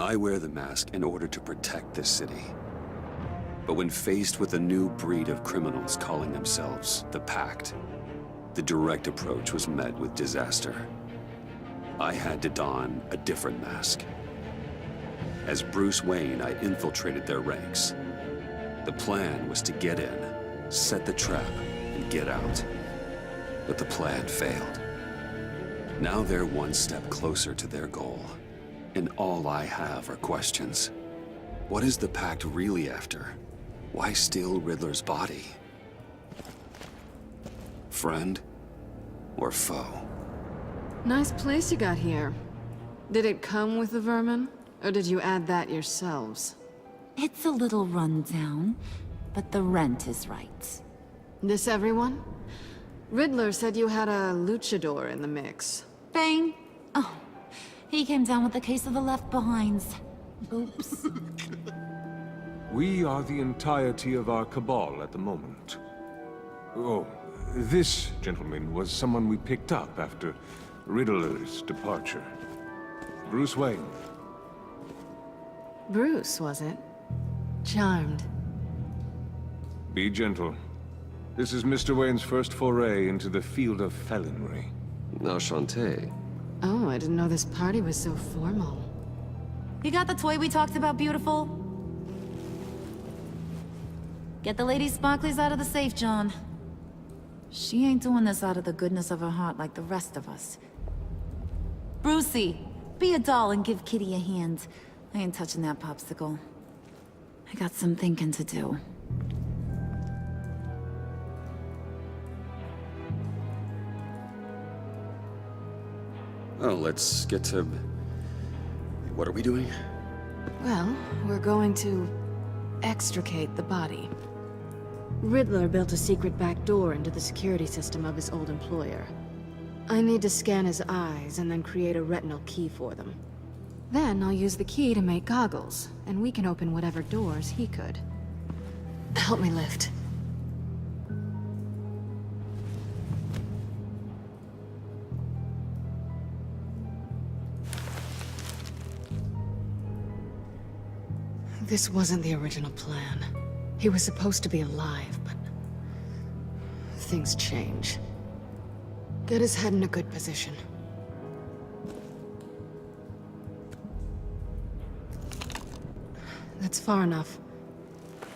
I wear the mask in order to protect this city. But when faced with a new breed of criminals calling themselves the Pact, the direct approach was met with disaster. I had to don a different mask. As Bruce Wayne, I infiltrated their ranks. The plan was to get in, set the trap, and get out. But the plan failed. Now they're one step closer to their goal. And all I have are questions. What is the Pact really after? Why steal Riddler's body? Friend or foe? Nice place you got here. Did it come with the vermin? Or did you add that yourselves? It's a little rundown, but the rent is right. This everyone? Riddler said you had a luchador in the mix. Bane? Oh, he came down with a case of the left behinds. Oops. We are the entirety of our cabal at the moment. Oh, this gentleman was someone we picked up after Riddler's departure. Bruce Wayne. Bruce, was it? Charmed. Be gentle. This is Mr. Wayne's first foray into the field of felonry. Enchanté. Oh, I didn't know this party was so formal. You got the toy we talked about, beautiful? Get the lady sparklies out of the safe, John. She ain't doing this out of the goodness of her heart like the rest of us. Brucey, be a doll and give Kitty a hand. I ain't touching that popsicle. I got some thinking to do. Oh, let's get to... What are we doing? Well, we're going to extricate the body. Riddler built a secret back door into the security system of his old employer. I need to scan his eyes and then create a retinal key for them. Then I'll use the key to make goggles, and we can open whatever doors he could. Help me lift. This wasn't the original plan. He was supposed to be alive, but things change. Get his head in a good position. That's far enough.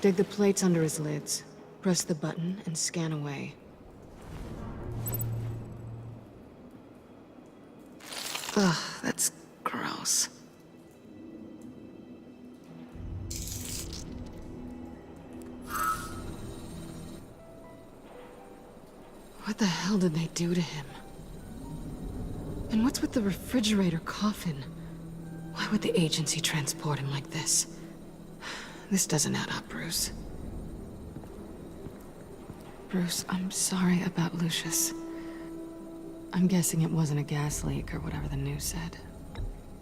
Dig the plates under his lids, press the button, and scan away. Ugh, that's gross. What the hell did they do to him? And what's with the refrigerator coffin? Why would the agency transport him like this? This doesn't add up, Bruce. Bruce, I'm sorry about Lucius. I'm guessing it wasn't a gas leak or whatever the news said.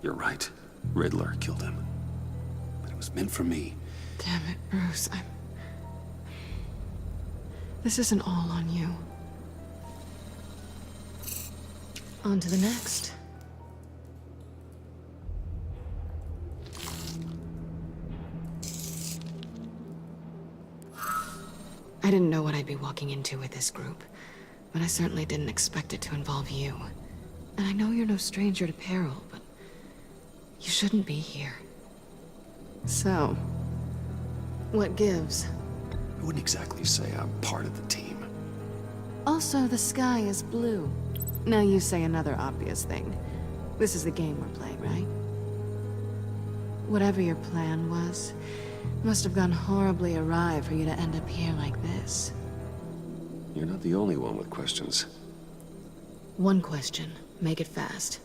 You're right. Riddler killed him. But it was meant for me. Damn it, Bruce, This isn't all on you. On to the next. I didn't know what I'd be walking into with this group, but I certainly didn't expect it to involve you. And I know you're no stranger to peril, but you shouldn't be here. So, what gives? I wouldn't exactly say I'm part of the team. Also, the sky is blue. Now you say another obvious thing. This is the game we're playing, right? Whatever your plan was, must have gone horribly awry for you to end up here like this. You're not the only one with questions. One question. Make it fast.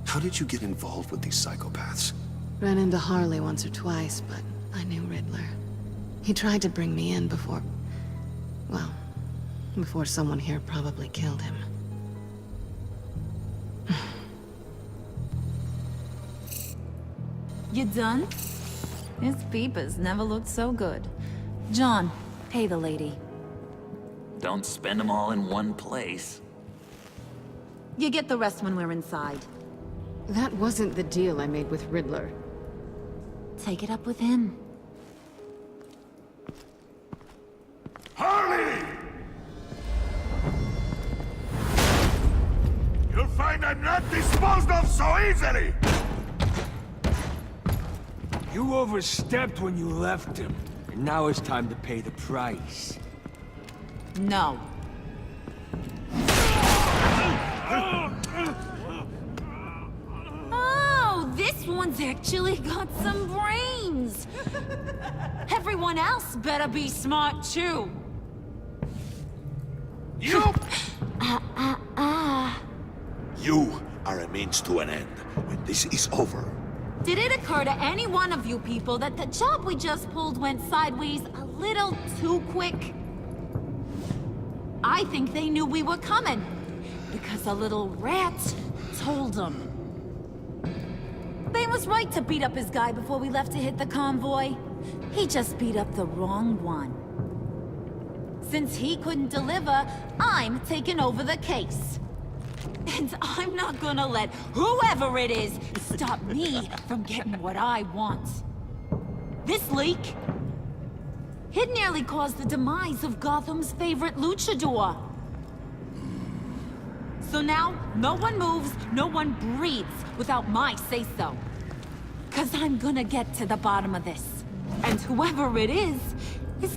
How did you get involved with these psychopaths? Ran into Harley once or twice, but I knew Riddler. He tried to bring me in before... well, before someone here probably killed him. You done? His peepers never looked so good. John, pay the lady. Don't spend them all in one place. You get the rest when we're inside. That wasn't the deal I made with Riddler. Take it up with him. Harley! You'll find I'm not disposed of so easily! You overstepped when you left him, and now it's time to pay the price. No. Oh, this one's actually got some brains. Everyone else better be smart too. You! You are a means to an end, and this is over. Did it occur to any one of you people that the job we just pulled went sideways a little too quick? I think they knew we were coming, because a little rat told them. They was right to beat up his guy before we left to hit the convoy. He just beat up the wrong one. Since he couldn't deliver, I'm taking over the case. And I'm not gonna let whoever it is stop me from getting what I want. This leak, it nearly caused the demise of Gotham's favorite luchador. So now, no one moves, no one breathes without my say-so. 'Cause I'm gonna get to the bottom of this. And whoever it is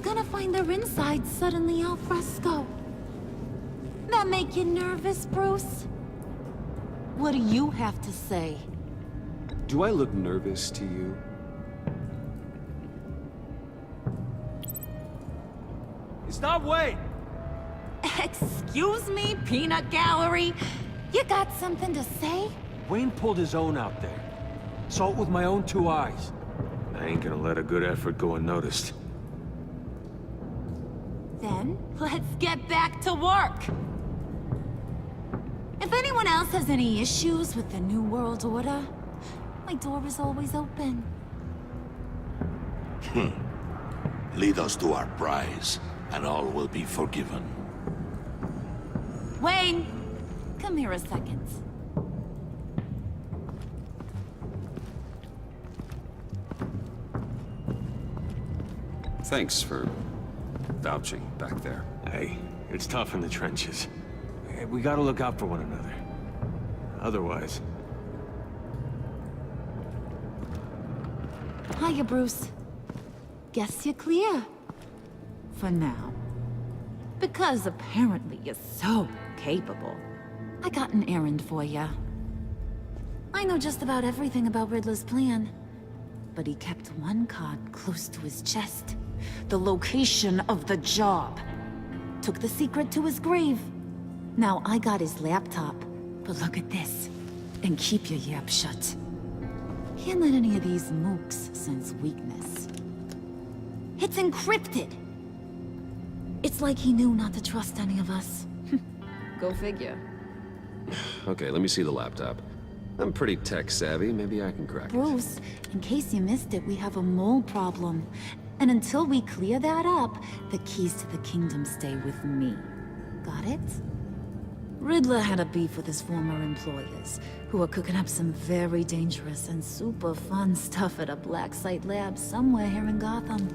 gonna find their insides suddenly al fresco. That make you nervous, Bruce? What do you have to say? Do I look nervous to you? Stop waiting! Excuse me, peanut gallery? You got something to say? Wayne pulled his own out there. Saw it with my own 2 eyes. I ain't gonna let a good effort go unnoticed. Then, let's get back to work. If anyone else has any issues with the New World Order, my door is always open. Lead us to our prize, and all will be forgiven. Wayne, come here a second. Thanks for vouching back there. Hey, it's tough in the trenches. Hey, we gotta look out for one another. Otherwise... Hiya, Bruce. Guess you're clear. For now. Because apparently you're so capable. I got an errand for ya. I know just about everything about Riddler's plan. But he kept one card close to his chest. The location of the job. Took the secret to his grave. Now I got his laptop. But look at this. And keep your yap shut. Can't let any of these mooks sense weakness. It's encrypted! It's like he knew not to trust any of us. Go figure. Okay, let me see the laptop. I'm pretty tech savvy, maybe I can crack it. Bruce, in case you missed it, we have a mole problem. And until we clear that up, the keys to the kingdom stay with me. Got it? Riddler had a beef with his former employers, who were cooking up some very dangerous and super fun stuff at a black site lab somewhere here in Gotham.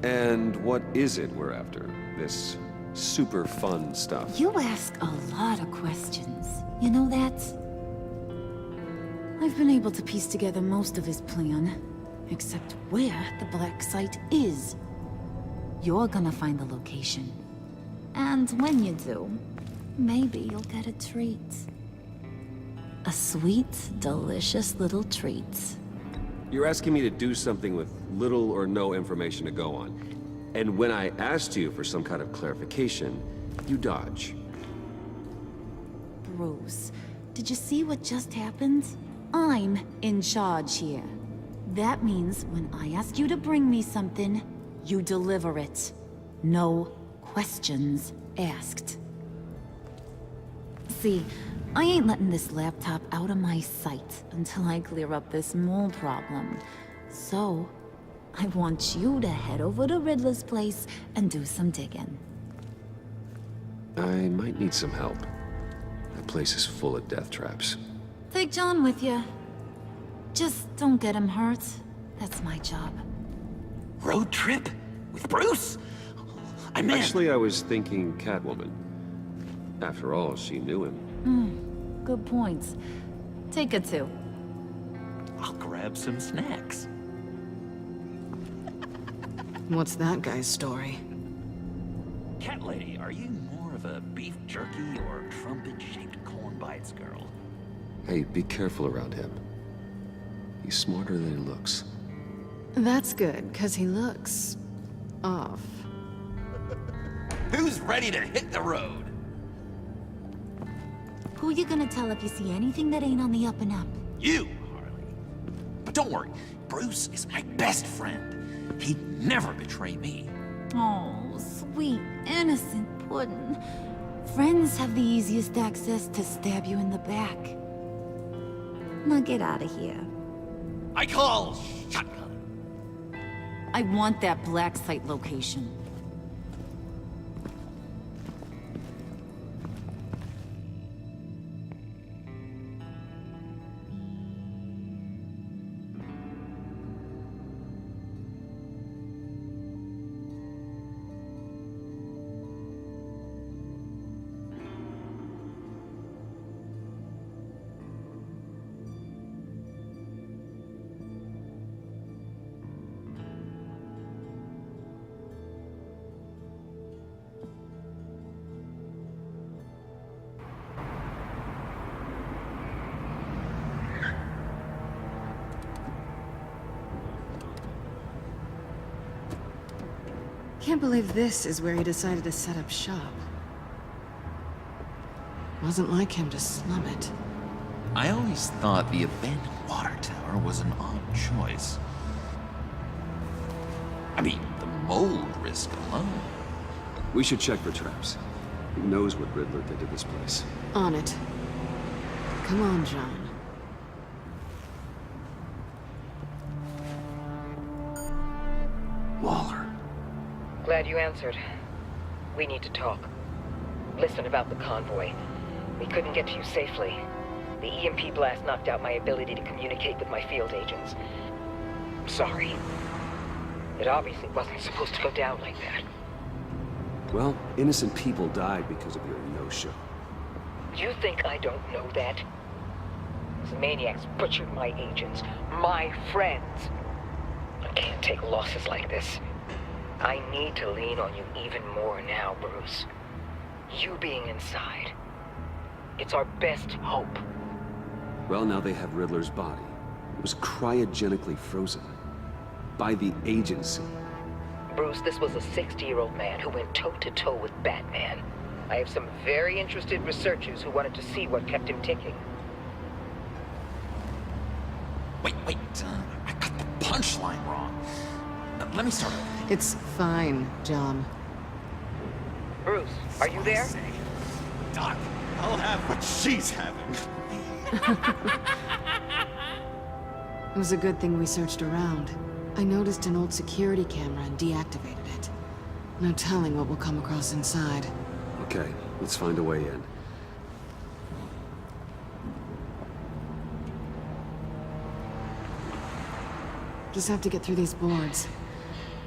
And what is it we're after? This super fun stuff? You ask a lot of questions. You know that? I've been able to piece together most of his plan, except where the black site is. You're gonna find the location. And when you do, maybe you'll get a treat. A sweet, delicious little treat. You're asking me to do something with little or no information to go on. And when I asked you for some kind of clarification, you dodge. Bruce, did you see what just happened? I'm in charge here. That means when I ask you to bring me something, you deliver it. No questions asked. See, I ain't letting this laptop out of my sight until I clear up this mole problem. So, I want you to head over to Riddler's place and do some digging. I might need some help. That place is full of death traps. Take John with you. Just don't get him hurt. That's my job. Road trip? With Bruce? I'm in. Actually, I was thinking Catwoman. After all, she knew him. Good points. Take it too. I'll grab some snacks. What's that guy's story? Cat lady, are you more of a beef jerky or trumpet-shaped corn bites girl? Hey, be careful around him. He's smarter than he looks. That's good, because he looks... off. Who's ready to hit the road? Who you gonna tell if you see anything that ain't on the up and up? You, Harley. But don't worry, Bruce is my best friend. He'd never betray me. Oh, sweet, innocent puddin'. Friends have the easiest access to stab you in the back. Now get out of here. I call shotgun. I want that black site location. Can't believe this is where he decided to set up shop. Wasn't like him to slum it. I always thought the abandoned water tower was an odd choice. I mean, the mold risk alone. We should check for traps. Who knows what Riddler did to this place? On it. Come on, John. Waller. Glad you answered. We need to talk. Listen about the convoy. We couldn't get to you safely. The EMP blast knocked out my ability to communicate with my field agents. I'm sorry. It obviously wasn't supposed to go down like that. Well, innocent people died because of your no-show. You think I don't know that? These maniacs butchered my agents, my friends. I can't take losses like this. I need to lean on you even more now, Bruce. You being inside. It's our best hope. Well, now they have Riddler's body. It was cryogenically frozen. By the agency. Bruce, this was a 60-year-old man who went toe-to-toe with Batman. I have some very interested researchers who wanted to see what kept him ticking. Wait, I got the punchline wrong. Let me start over. It's fine, John. Bruce, are you there? Doc, I'll have what she's having. It was a good thing we searched around. I noticed an old security camera and deactivated it. No telling what we'll come across inside. Okay, let's find a way in. Just have to get through these boards.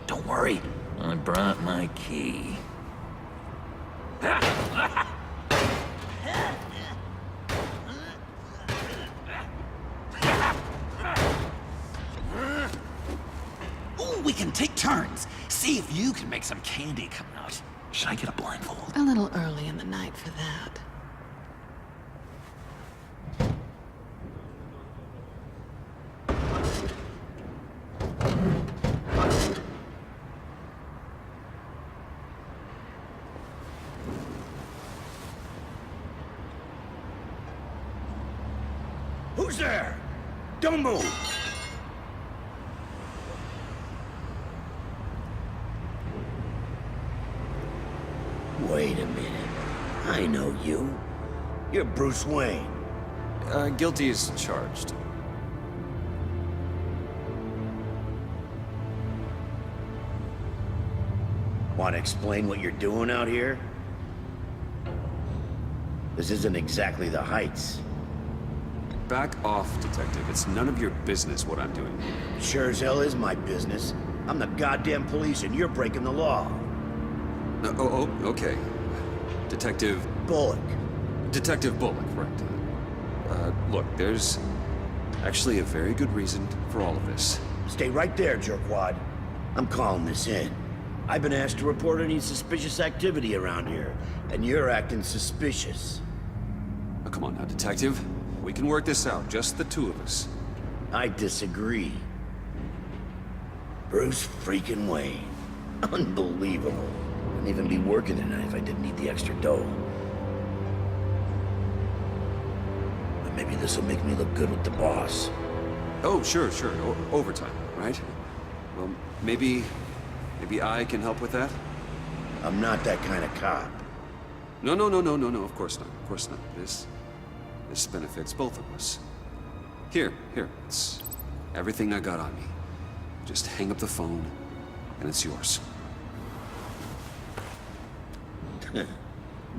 Don't worry, I brought my key. Ooh, we can take turns. See if you can make some candy come out. Should I get a blindfold? A little early in the night for that. Who's there? Don't move! Wait a minute. I know you. You're Bruce Wayne. Guilty as charged. Want to explain what you're doing out here? This isn't exactly the Heights. Back off, Detective. It's none of your business what I'm doing here. Sure as hell is my business. I'm the goddamn police and you're breaking the law. Okay. Detective... Bullock. Detective Bullock, right. Look, there's actually a very good reason for all of this. Stay right there, jerkwad. I'm calling this in. I've been asked to report any suspicious activity around here, and you're acting suspicious. Oh, come on now, Detective. We can work this out, just the two of us. I disagree. Bruce freaking Wayne. Unbelievable. Wouldn't even be working tonight if I didn't need the extra dough. But maybe this'll make me look good with the boss. Oh, sure. Overtime, right? Well, maybe I can help with that? I'm not that kind of cop. No, of course not. This benefits both of us. Here, it's everything I got on me. Just hang up the phone, and it's yours.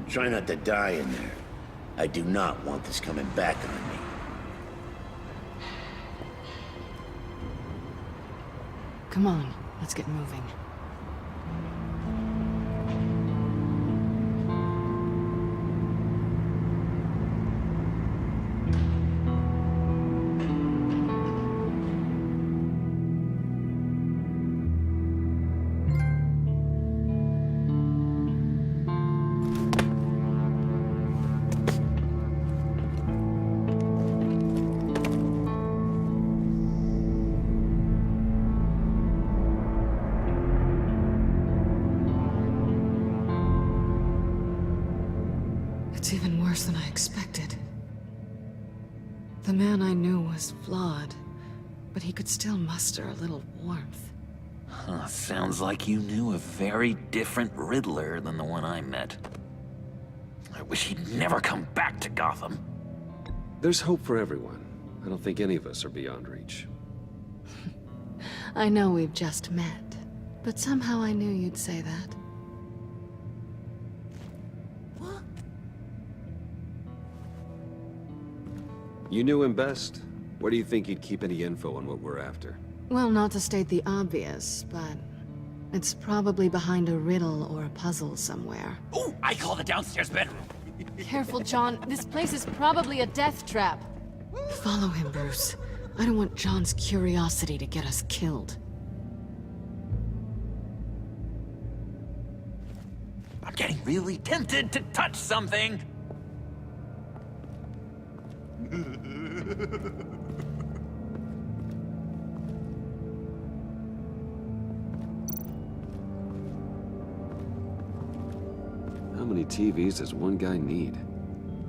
Try not to die in there. I do not want this coming back on me. Come on, let's get moving. It's even worse than I expected. The man I knew was flawed, but he could still muster a little warmth. Huh, sounds like you knew a very different Riddler than the one I met. I wish he'd never come back to Gotham. There's hope for everyone. I don't think any of us are beyond reach. I know we've just met, but somehow I knew you'd say that. You knew him best. Where do you think he'd keep any info on what we're after? Well, not to state the obvious, but it's probably behind a riddle or a puzzle somewhere. Oh, I call the downstairs bedroom. Careful, John. This place is probably a death trap. Follow him, Bruce. I don't want John's curiosity to get us killed. I'm getting really tempted to touch something. How many TVs does one guy need?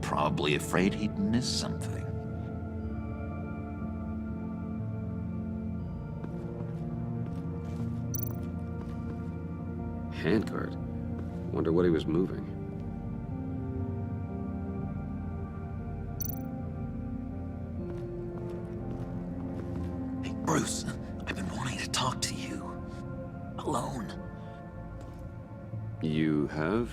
Probably afraid he'd miss something. Handcart. Wonder what he was moving. Hey, Bruce, I've been wanting to talk to you. Alone. You have?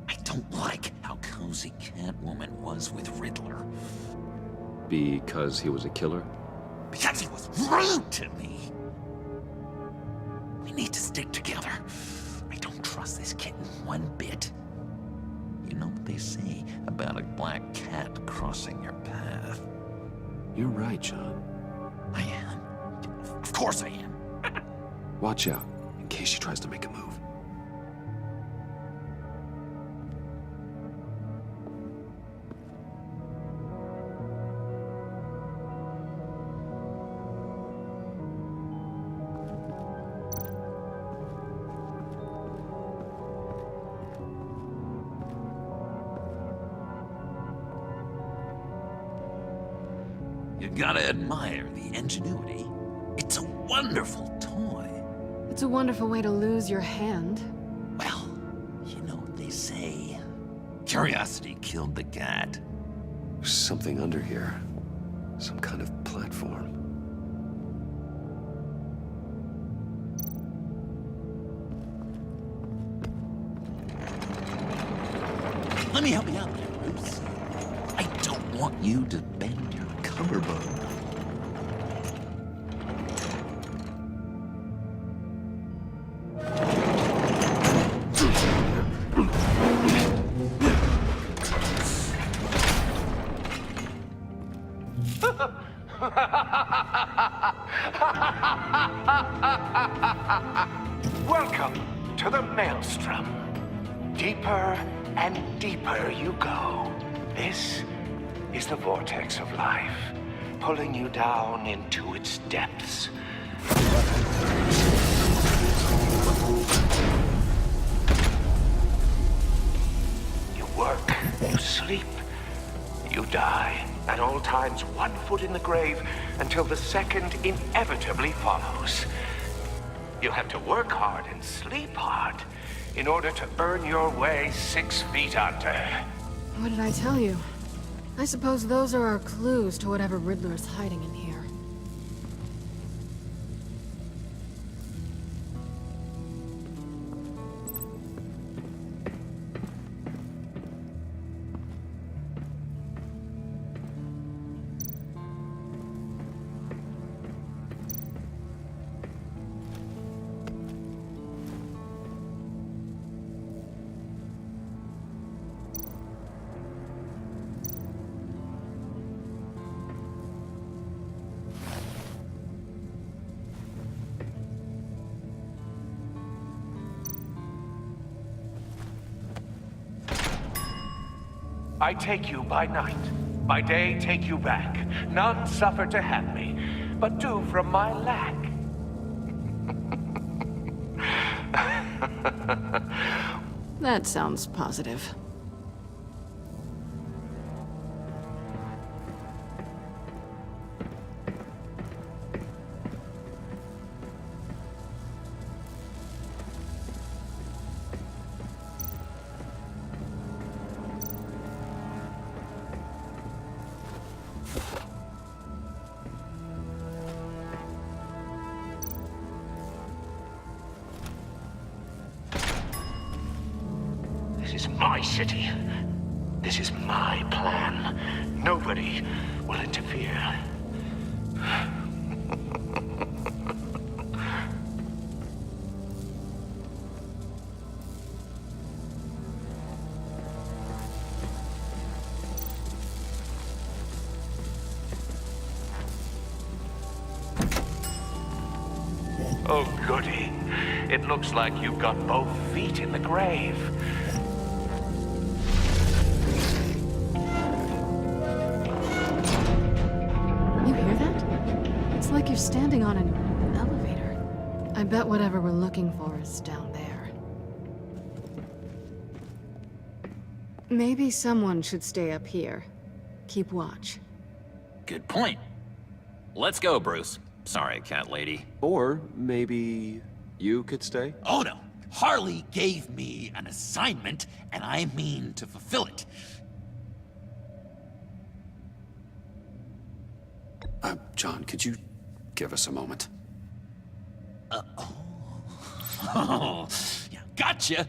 I don't like how cozy Catwoman was with Riddler. Because he was a killer? Because he was rude to me. We need to stick together. I don't trust this kitten one bit. You know what they say about a black cat crossing your path? You're right, John. I am. Of course I am. Watch out, in case she tries to make a move. You gotta admire the ingenuity. It's a wonderful toy. It's a wonderful way to lose your hand. Well, you know what they say. Curiosity killed the cat. There's something under here. Some kind of platform. Let me help you out there, Bruce. I don't want you to bend your Summer bug. Welcome to the Maelstrom. Deeper and deeper you go. This is the vortex of life, pulling you down into its depths. You work, you sleep, you die. At all times, 1 foot in the grave until the second inevitably follows. You have to work hard and sleep hard in order to earn your way 6 feet under. What did I tell you? I suppose those are our clues to whatever Riddler is hiding in here. I take you by night, by day take you back. None suffer to have me, but do from my lack. That sounds positive. This is my city. This is my plan. Nobody will interfere. Oh, goody. It looks like you've got both feet in the grave. You hear that? It's like you're standing on an elevator. I bet whatever we're looking for is down there. Maybe someone should stay up here. Keep watch. Good point. Let's go, Bruce. Sorry, cat lady. Or maybe you could stay? Oh no. Harley gave me an assignment, and I mean to fulfill it. John, could you give us a moment? Oh, yeah, gotcha.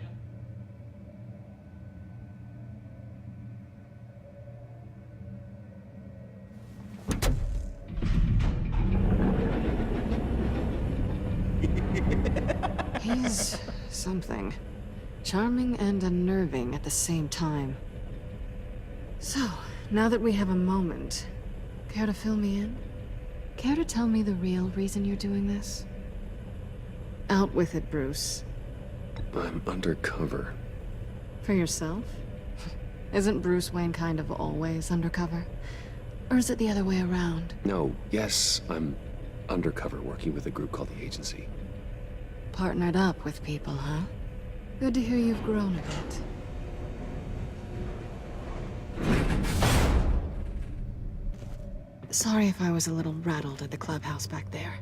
He's something. Charming and unnerving at the same time. So, now that we have a moment, care to fill me in? Care to tell me the real reason you're doing this? Out with it, Bruce. I'm undercover. For yourself? Isn't Bruce Wayne kind of always undercover? Or is it the other way around? No, yes, I'm undercover working with a group called the Agency. Partnered up with people, huh? Good to hear you've grown a bit. Sorry if I was a little rattled at the clubhouse back there.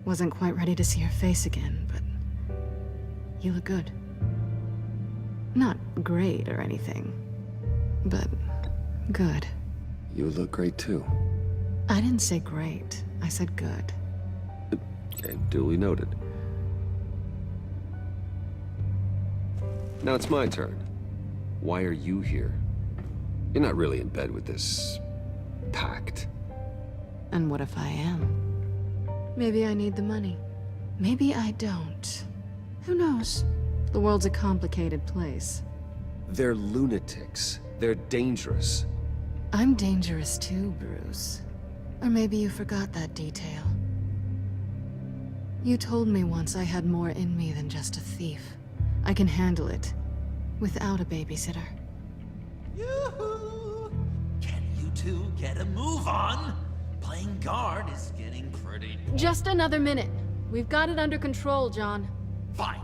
Wasn't quite ready to see your face again, but you look good. Not great or anything, but good. You look great too. I didn't say great. I said good. Okay, duly noted. Now it's my turn. Why are you here? You're not really in bed with this pact. And what if I am? Maybe I need the money. Maybe I don't. Who knows? The world's a complicated place. They're lunatics. They're dangerous. I'm dangerous too, Bruce. Or maybe you forgot that detail. You told me once I had more in me than just a thief. I can handle it. Without a babysitter. Yoo-hoo! Can you two get a move on? Playing guard is getting pretty... Just another minute. We've got it under control, John. Fine.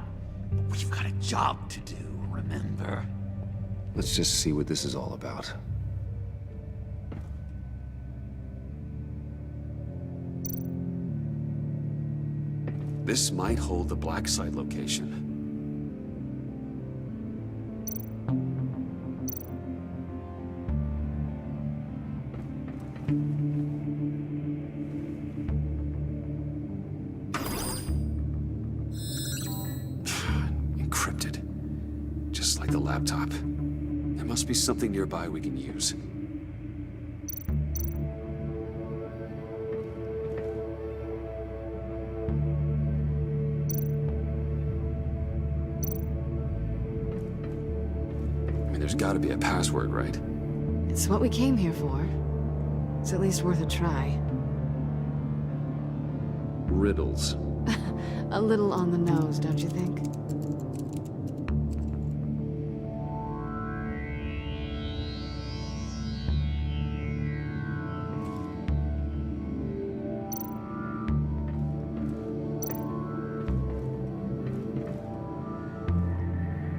We've got a job to do, remember? Let's just see what this is all about. This might hold the black site location. Encrypted. Just like the laptop. There must be something nearby we can use. There's gotta be a password, right? It's what we came here for. It's at least worth a try. Riddles. A little on the nose, don't you think?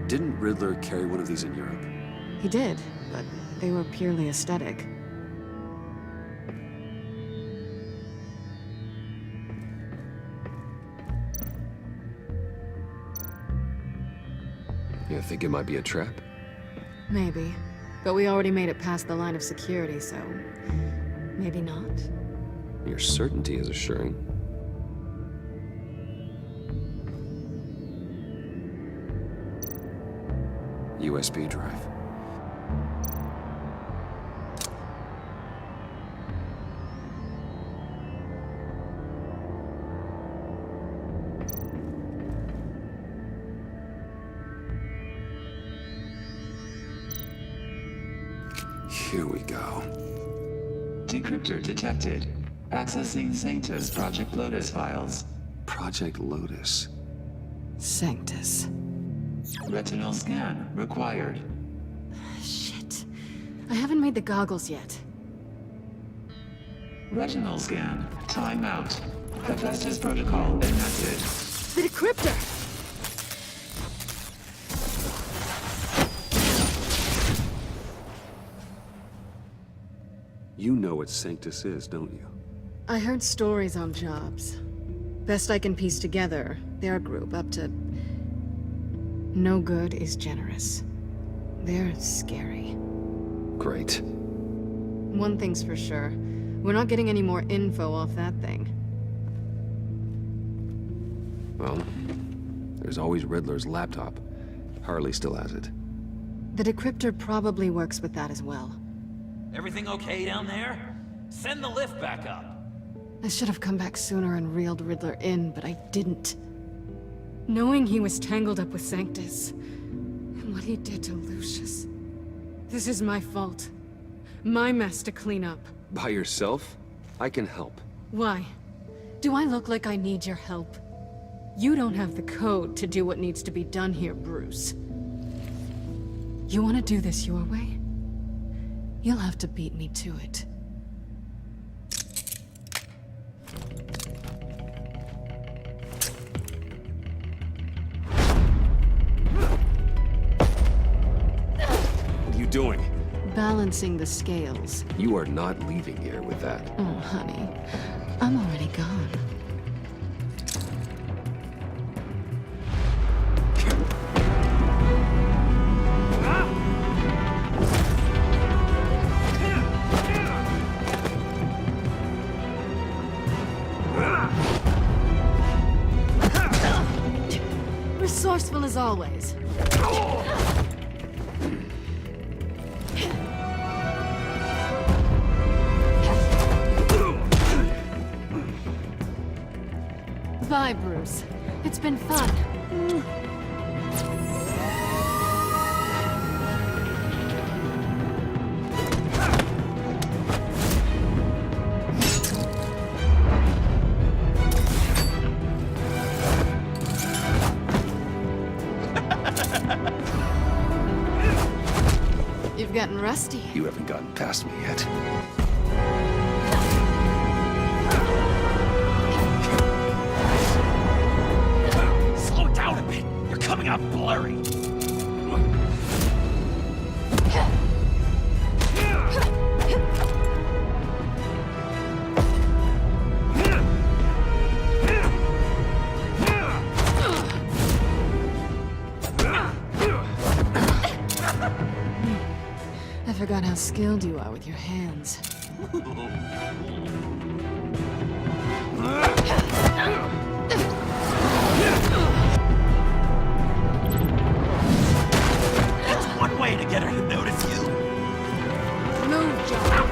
Didn't Riddler carry one of these in Europe? He did, but they were purely aesthetic. You think it might be a trap? Maybe. But we already made it past the line of security, so... maybe not. Your certainty is assuring. USB drive. Here we go. Decryptor detected. Accessing Sanctus Project Lotus files. Project Lotus. Sanctus. Retinal scan required. Shit. I haven't made the goggles yet. Retinal scan. Timeout. Hephaestus protocol enacted. The decryptor! You know what Sanctus is, don't you? I heard stories on jobs. Best I can piece together, their group up to... no good is generous. They're scary. Great. One thing's for sure. We're not getting any more info off that thing. Well, there's always Riddler's laptop. Harley still has it. The decryptor probably works with that as well. Everything okay down there? Send the lift back up. I should have come back sooner and reeled Riddler in, but I didn't. Knowing he was tangled up with Sanctus, and what he did to Lucius. This is my fault. My mess to clean up. By yourself? I can help. Why? Do I look like I need your help? You don't have the code to do what needs to be done here, Bruce. You want to do this your way? You'll have to beat me to it. What are you doing? Balancing the scales. You are not leaving here with that. Oh, honey. I'm already gone. Resourceful as always. Bye, Bruce. It's been fun. You've gotten rusty. You haven't gotten past me yet. Slow down a bit. You're coming out blurry. I forgot how skilled you are with your hands. That's one way to get her to notice you. Move, John.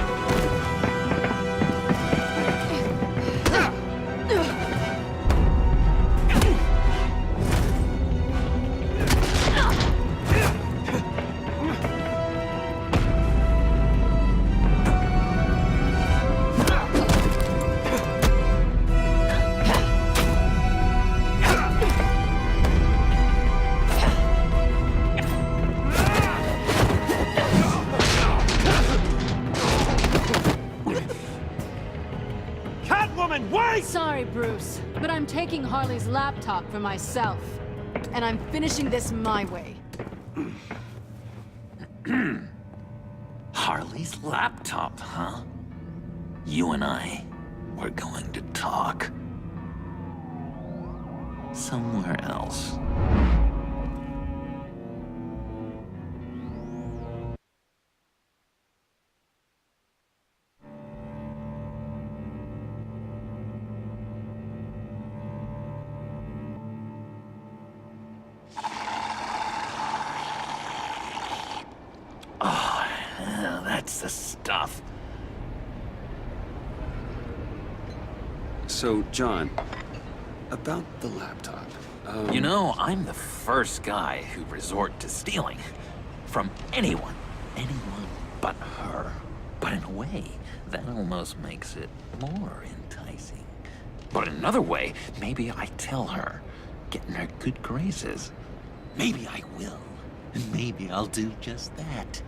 Sorry, Bruce, but I'm taking Harley's laptop for myself. And I'm finishing this my way. Harley's laptop, huh? You and I, we're going to talk. Somewhere else. Oh, that's the stuff. So, John, about the laptop. You know, I'm the first guy who resort to stealing. From anyone. Anyone but her. But in a way, that almost makes it more enticing. But in another way, maybe I tell her, get in her good graces. Maybe I will. And maybe I'll do just that.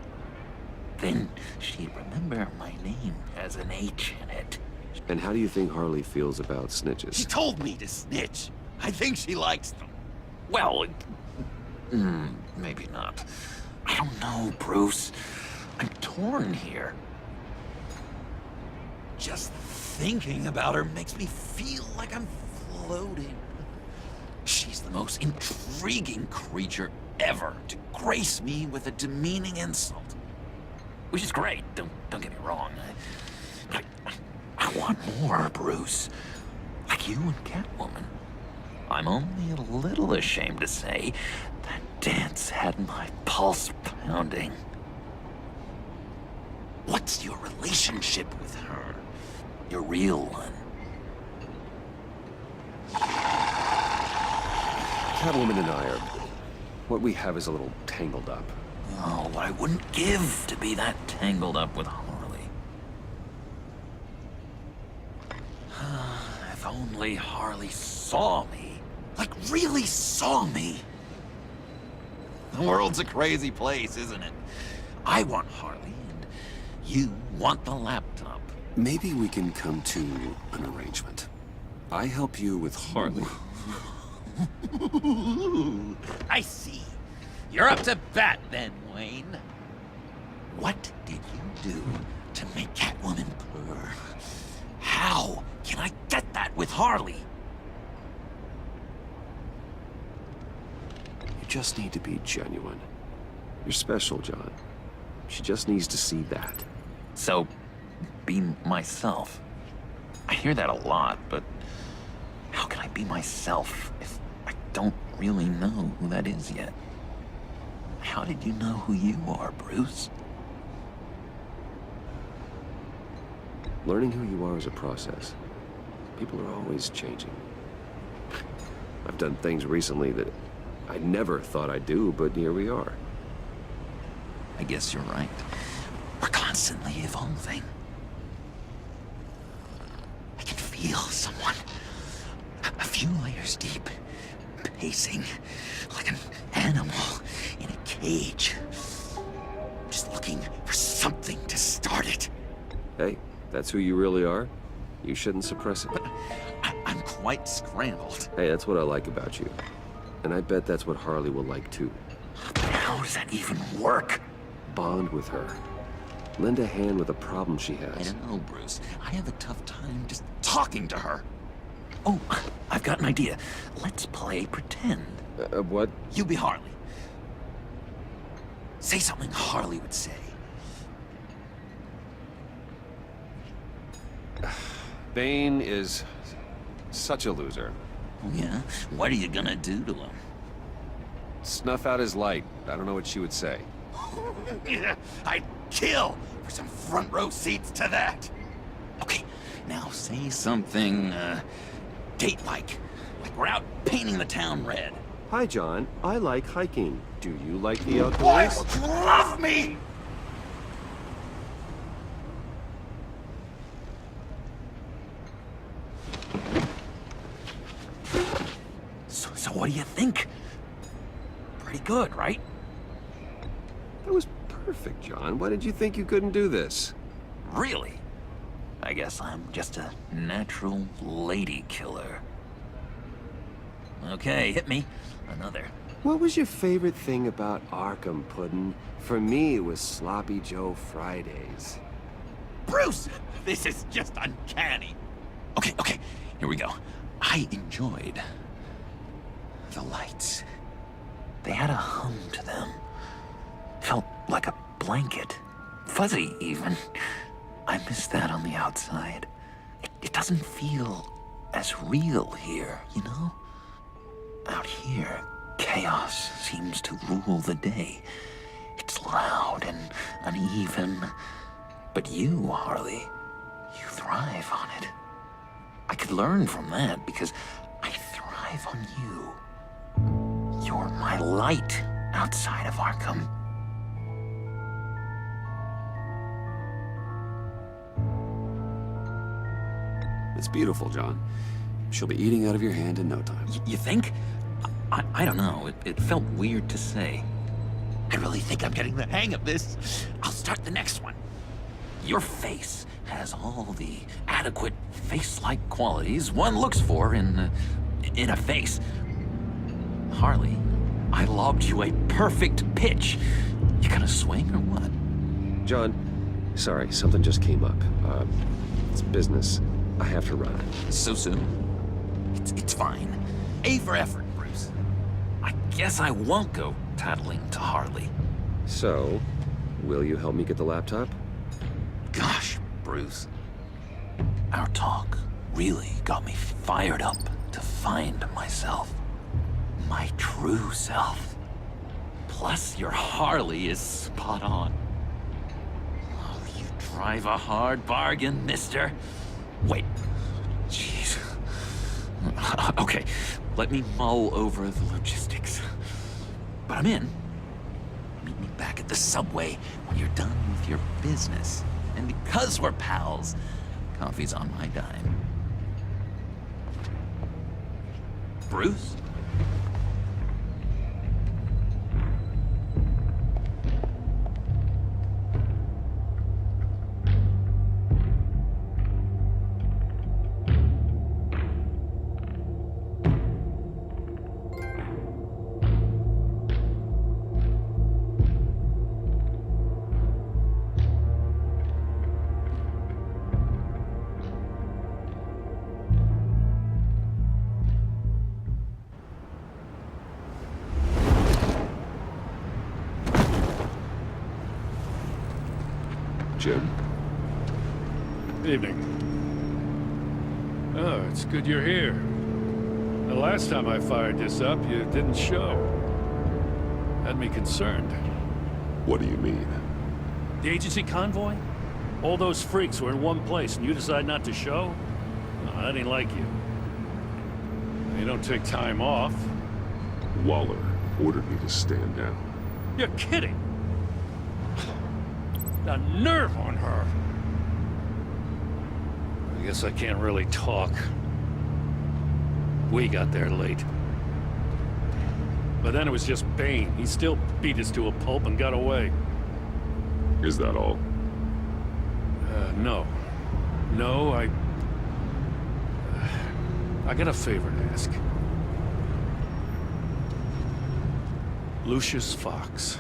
Then she'd remember my name has an H in it. And how do you think Harley feels about snitches? She told me to snitch. I think she likes them. Well, maybe not. I don't know, Bruce. I'm torn here. Just thinking about her makes me feel like I'm floating. She's the most intriguing creature ever to grace me with a demeaning insult. Which is great, don't get me wrong. But I want more, Bruce. Like you and Catwoman. I'm only a little ashamed to say that dance had my pulse pounding. What's your relationship with her? Your real one? Catwoman and I are... what we have is a little tangled up. Oh, what I wouldn't give to be that tangled up with Harley. If only Harley saw me. Like, really saw me. The world's a crazy place, isn't it? I want Harley, and you want the laptop. Maybe we can come to an arrangement. I help you with Harley. I see. You're up to bat then, Wayne. What did you do to make Catwoman purr? How can I get that with Harley? You just need to be genuine. You're special, John. She just needs to see that. So, be myself. I hear that a lot, but how can I be myself if I don't really know who that is yet? How did you know who you are, Bruce? Learning who you are is a process. People are always changing. I've done things recently that I never thought I'd do, but here we are. I guess you're right. We're constantly evolving. I can feel someone a few layers deep, pacing like an animal in a cage. Just looking for something to start it. Hey, that's who you really are. You shouldn't suppress it. But I'm quite scrambled. Hey, that's what I like about you. And I bet that's what Harley will like too. But how does that even work? Bond with her. Lend a hand with a problem she has. I don't know, Bruce. I have a tough time just talking to her. Oh, I've got an idea. Let's play pretend. What? You be Harley. Say something Harley would say. Bane is such a loser. Oh, yeah? What are you gonna do to him? Snuff out his light. I don't know what she would say. I'd kill for some front row seats to that. Okay, now say something, date-like. Like we're out painting the town red. Hi, John. I like hiking. Do you like the outdoors? Why would you love me? So what do you think? Pretty good, right? That was perfect, John. Why did you think you couldn't do this? Really? I guess I'm just a natural lady killer. Okay, hit me. Another. What was your favorite thing about Arkham, Puddin'? For me, it was Sloppy Joe Fridays. Bruce! This is just uncanny. Okay, here we go. I enjoyed the lights. They had a hum to them. Felt like a blanket. Fuzzy, even. I miss that on the outside. It doesn't feel as real here, you know? Out here, chaos seems to rule the day. It's loud and uneven. But you, Harley, you thrive on it. I could learn from that because I thrive on you. You're my light outside of Arkham. It's beautiful, John. She'll be eating out of your hand in no time. You think? I don't know. It felt weird to say. I really think I'm getting the hang of this. I'll start the next one. Your face has all the adequate face-like qualities one looks for in a face. Harley, I lobbed you a perfect pitch. You gonna swing or what? John, sorry, something just came up. It's business. I have to run. So soon? It's fine. A for effort, Bruce. I guess I won't go tattling to Harley. So, will you help me get the laptop? Gosh, Bruce. Our talk really got me fired up to find myself. My true self. Plus, your Harley is spot on. Oh, you drive a hard bargain, mister. Wait. Jeez. Okay, let me mull over the logistics. But I'm in. Meet me back at the subway when you're done with your business. And because we're pals, coffee's on my dime. Bruce? Jim? Evening. Oh, it's good you're here. The last time I fired this up, you didn't show. Had me concerned. What do you mean? The agency convoy? All those freaks were in one place and you decide not to show? No, I didn't like you. You don't take time off. Waller ordered me to stand down. You're kidding! The nerve on her! I guess I can't really talk. We got there late. But then it was just Bane. He still beat us to a pulp and got away. Is that all? No. No, I got a favor to ask. Lucius Fox.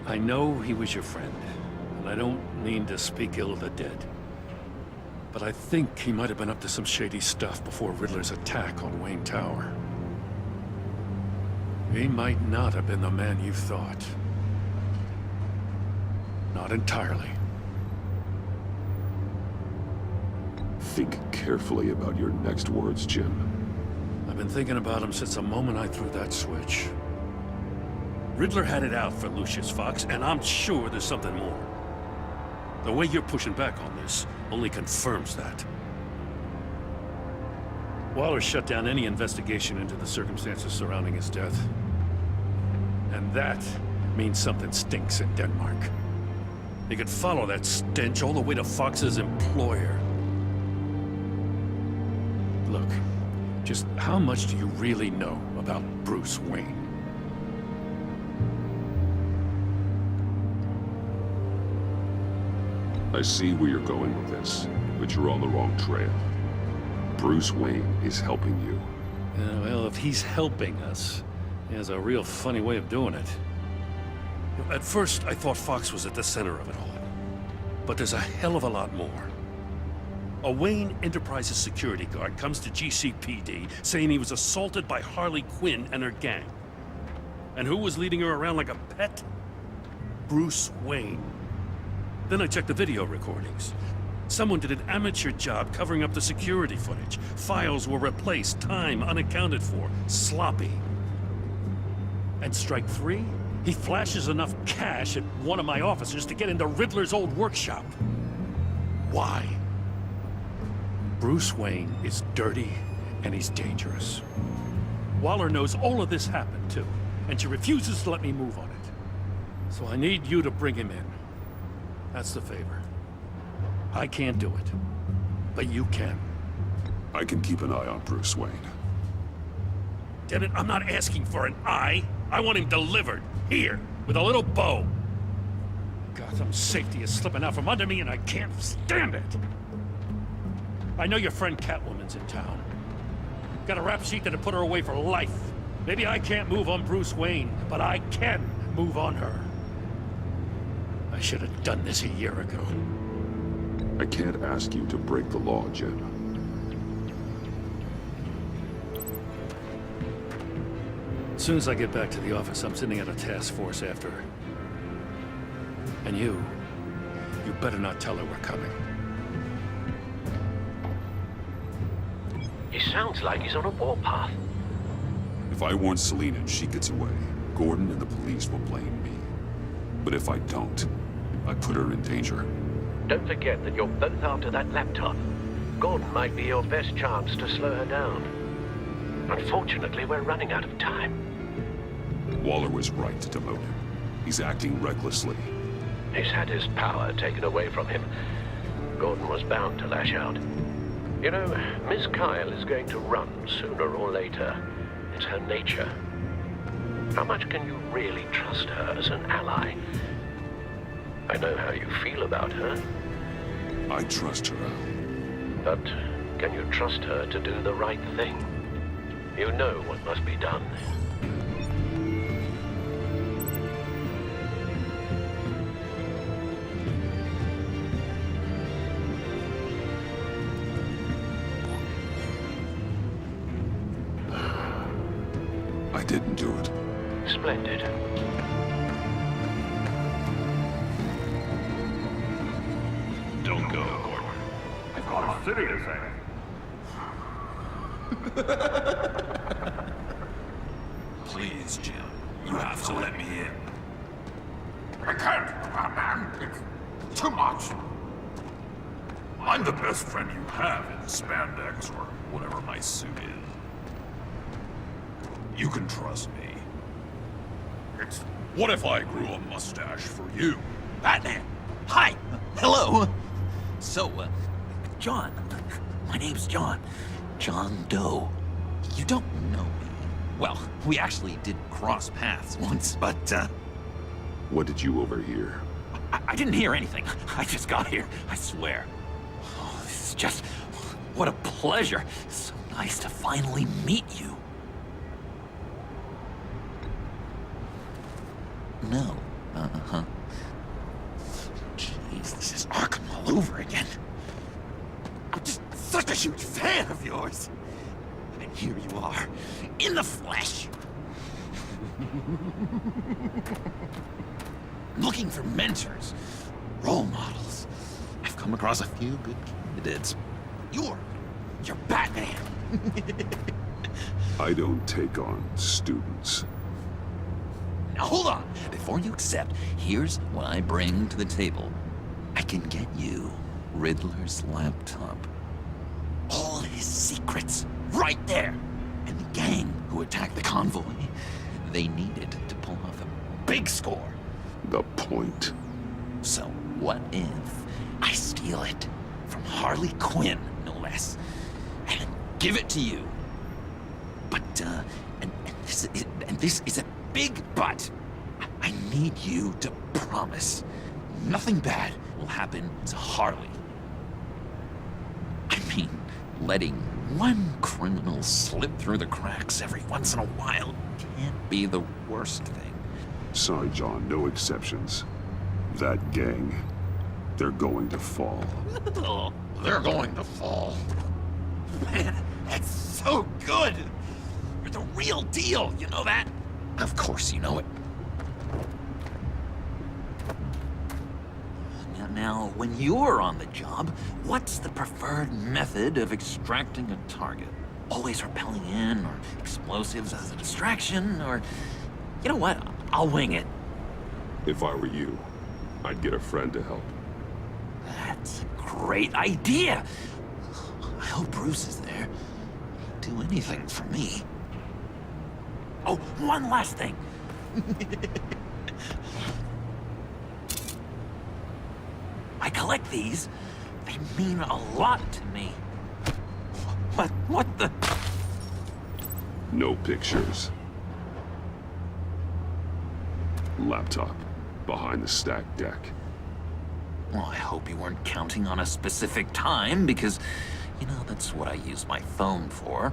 I know he was your friend, and I don't mean to speak ill of the dead. But I think he might have been up to some shady stuff before Riddler's attack on Wayne Tower. He might not have been the man you thought. Not entirely. Think carefully about your next words, Jim. I've been thinking about him since the moment I threw that switch. Riddler had it out for Lucius Fox, and I'm sure there's something more. The way you're pushing back on this only confirms that. Waller shut down any investigation into the circumstances surrounding his death. And that means something stinks in Denmark. He could follow that stench all the way to Fox's employer. Look, just how much do you really know about Bruce Wayne? I see where you're going with this, but you're on the wrong trail. Bruce Wayne is helping you. Yeah, well, if he's helping us, he has a real funny way of doing it. At first, I thought Fox was at the center of it all. But there's a hell of a lot more. A Wayne Enterprises security guard comes to GCPD saying he was assaulted by Harley Quinn and her gang. And who was leading her around like a pet? Bruce Wayne. Then I checked the video recordings. Someone did an amateur job covering up the security footage. Files were replaced, time unaccounted for, sloppy. And strike three? He flashes enough cash at one of my officers to get into Riddler's old workshop. Why? Bruce Wayne is dirty and he's dangerous. Waller knows all of this happened too, and she refuses to let me move on it. So I need you to bring him in. That's the favor. I can't do it, but you can. I can keep an eye on Bruce Wayne. Damn it, I'm not asking for an eye. I want him delivered, here, with a little bow. Gotham's safety is slipping out from under me and I can't stand it. I know your friend Catwoman's in town. Got a rap sheet that'll put her away for life. Maybe I can't move on Bruce Wayne, but I can move on her. I should have done this a year ago. I can't ask you to break the law, Jim. As soon as I get back to the office, I'm sending out a task force after her. And you better not tell her we're coming. He sounds like he's on a warpath. If I warn Selina and she gets away, Gordon and the police will blame me. But if I don't, I put her in danger. Don't forget that you're both after that laptop. Gordon might be your best chance to slow her down. Unfortunately, we're running out of time. Waller was right to demote him. He's acting recklessly. He's had his power taken away from him. Gordon was bound to lash out. You know, Miss Kyle is going to run sooner or later. It's her nature. How much can you really trust her as an ally? I know how you feel about her. I trust her, Al. But can you trust her to do the right thing? You know what must be done. I didn't do it. Splendid. Don't go, Gordon. I've got a city to save. Please, Jim. You have to let me in. I can't, man. It's too much. I'm the best friend you have in the spandex, or whatever my suit is. You can trust me. It's... What if I grew a mustache for you? Batman! Hi! Hello! So, John. My name's John. John Doe. You don't know me. Well, we actually did cross paths once, but, What did you overhear? I didn't hear anything. I just got here, I swear. Oh, this is just... What a pleasure. So nice to finally meet you. No. Uh-huh. Jeez, this is Arkham all over again. I'm just such a huge fan of yours. And here you are, in the flesh. Looking for mentors, role models. I've come across a few good candidates. You're Batman. I don't take on students. Now hold on. Before you accept, here's what I bring to the table. I can get you Riddler's laptop. All his secrets, right there. And the gang who attacked the convoy, they needed to pull off a big score. The point. So what if I steal it from Harley Quinn, no less, and give it to you? But, and this is a big but. I need you to promise nothing bad will happen to Harley. I mean, letting one criminal slip through the cracks every once in a while can't be the worst thing. Sorry, John, no exceptions. That gang, they're going to fall. Oh, they're going to fall. Man, that's so good! You're the real deal, you know that? Of course you know it. Now, when you're on the job, what's the preferred method of extracting a target? Always rappelling in, or explosives as a distraction, or... You know what? I'll wing it. If I were you, I'd get a friend to help. That's a great idea! I hope Bruce is there. He'd do anything for me. Oh, one last thing. I collect these. They mean a lot to me. What the? No pictures. Laptop. Behind the stacked deck. Well, I hope you weren't counting on a specific time, because, you know, that's what I use my phone for.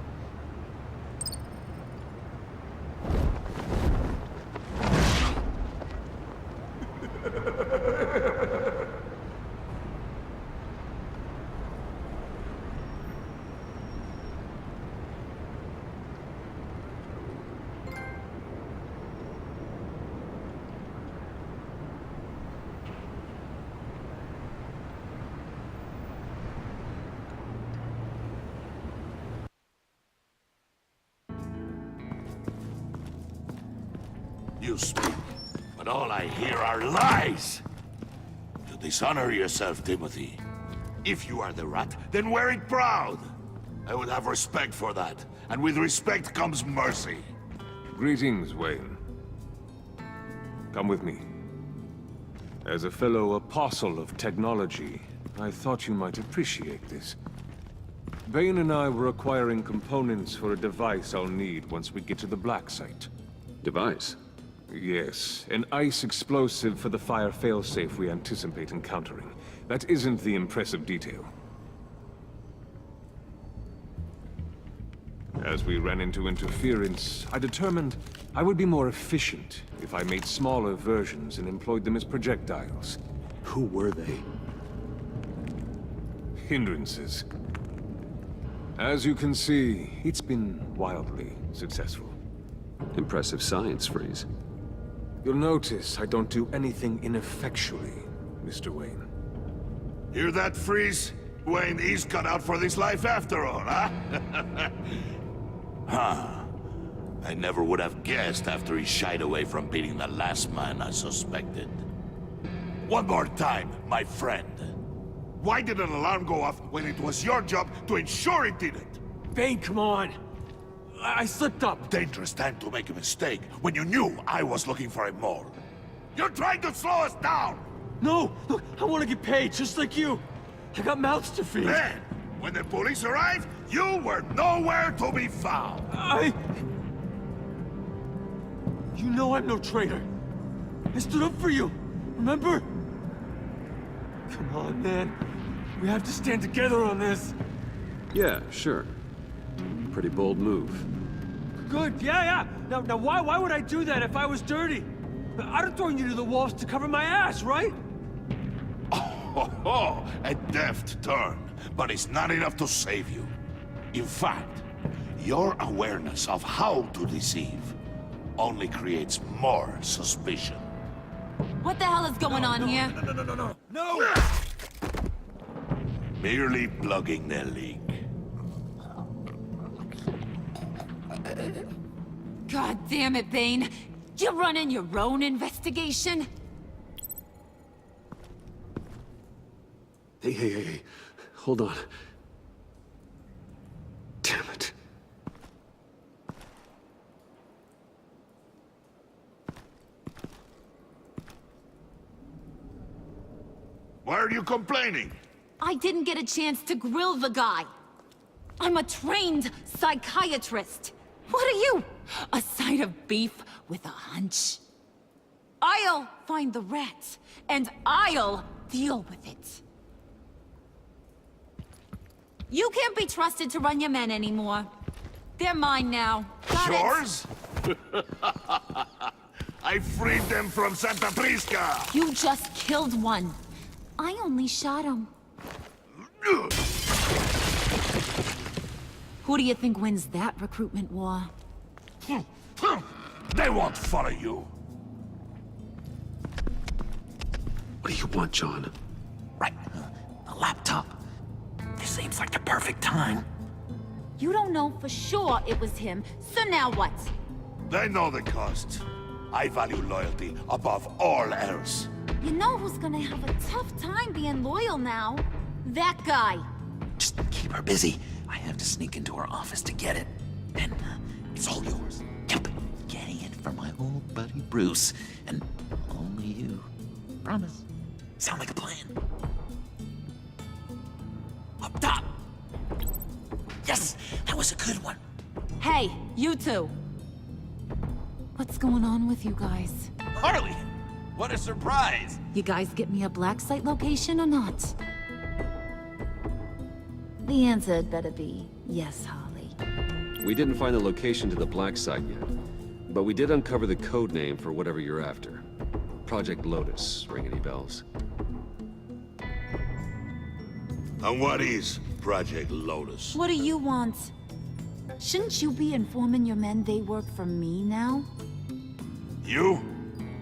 You speak, but all I hear are lies! You dishonor yourself, Timothy. If you are the rat, then wear it proud! I would have respect for that, and with respect comes mercy. Greetings, Wayne. Come with me. As a fellow apostle of technology, I thought you might appreciate this. Bane and I were acquiring components for a device I'll need once we get to the Black Site. Device? Yes, an ice explosive for the fire failsafe we anticipate encountering. That isn't the impressive detail. As we ran into interference, I determined I would be more efficient if I made smaller versions and employed them as projectiles. Who were they? Hindrances. As you can see, it's been wildly successful. Impressive science, Freeze. You'll notice I don't do anything ineffectually, Mr. Wayne. Hear that, Freeze? Wayne, he's cut out for this life after all, huh? Huh. I never would have guessed after he shied away from beating the last man I suspected. One more time, my friend. Why did an alarm go off when it was your job to ensure it didn't? Bane, come on. I slipped up. Dangerous time to make a mistake when you knew I was looking for a mole. You're trying to slow us down! No! Look, I want to get paid, just like you. I got mouths to feed. Then, when the police arrived, you were nowhere to be found. You know I'm no traitor. I stood up for you, remember? Come on, man. We have to stand together on this. Yeah, sure. Pretty bold move. Good, yeah. Now why would I do that if I was dirty? I'd have thrown you to the walls to cover my ass, right? Oh, a deft turn, but it's not enough to save you. In fact, your awareness of how to deceive only creates more suspicion. What the hell is going on here? No! Merely plugging the leak. God damn it, Bane. You're running your own investigation? Hey. Hold on. Damn it. Why are you complaining? I didn't get a chance to grill the guy. I'm a trained psychiatrist. What are you? A side of beef with a hunch? I'll find the rat, and I'll deal with it. You can't be trusted to run your men anymore. They're mine now. Got Yours? I freed them from Santa Prisca! You just killed one. I only shot him. Who do you think wins that recruitment war? They won't follow you. What do you want, John? Right. A laptop. This seems like the perfect time. You don't know for sure it was him, so now what? They know the cost. I value loyalty above all else. You know who's gonna have a tough time being loyal now? That guy. Just keep her busy. I have to sneak into her office to get it. And it's all yours. Yep. Getting it from my old buddy Bruce. And only you. Promise. Sound like a plan? Up top! Yes! That was a good one. Hey, you two. What's going on with you guys? Harley! What a surprise! You guys get me a black site location or not? The answer had better be yes, Harley. We didn't find the location to the black site yet, but we did uncover the code name for whatever you're after. Project Lotus. Ring any bells? And what is Project Lotus? What do you want? Shouldn't you be informing your men they work for me now? You?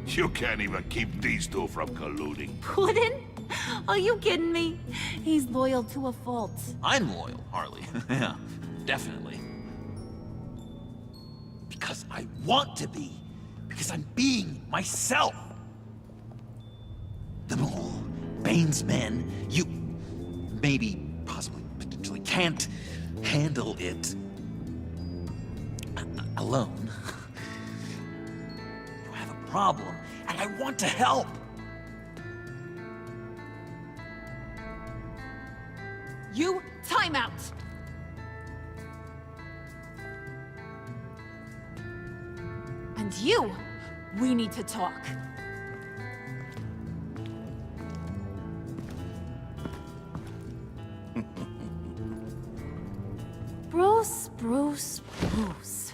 You can't even keep these two from colluding. Puddin'? Are you kidding me? He's loyal to a fault. I'm loyal, Harley. Yeah, definitely. Because I want to be. Because I'm being myself. The mole, Bane's men, you maybe, possibly, potentially can't handle it alone. You have a problem, and I want to help. You, time out! And you, we need to talk. Bruce.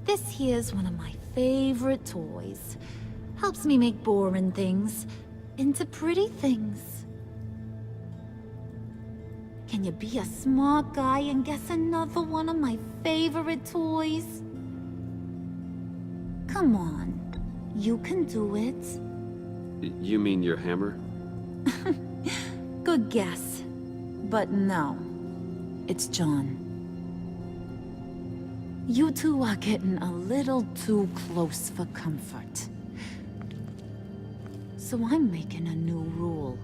This here's one of my favorite toys. Helps me make boring things into pretty things. Can you be a smart guy and guess another one of my favorite toys? Come on, you can do it. You mean your hammer? Good guess. But no, it's John. You two are getting a little too close for comfort. So I'm making a new rule.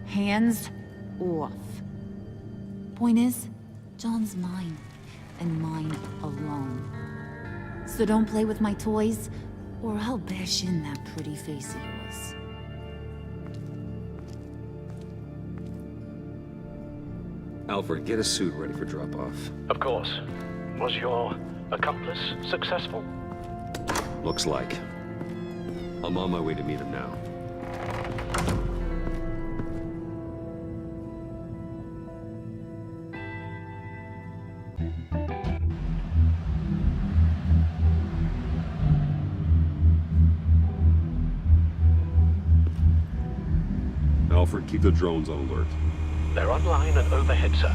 Hands off. Point is, John's mine, and mine alone. So don't play with my toys, or I'll bash in that pretty face of yours. Alfred, get a suit ready for drop-off. Of course. Was your accomplice successful? Looks like. I'm on my way to meet him now. Alfred, keep the drones on alert. They're online and overhead, sir.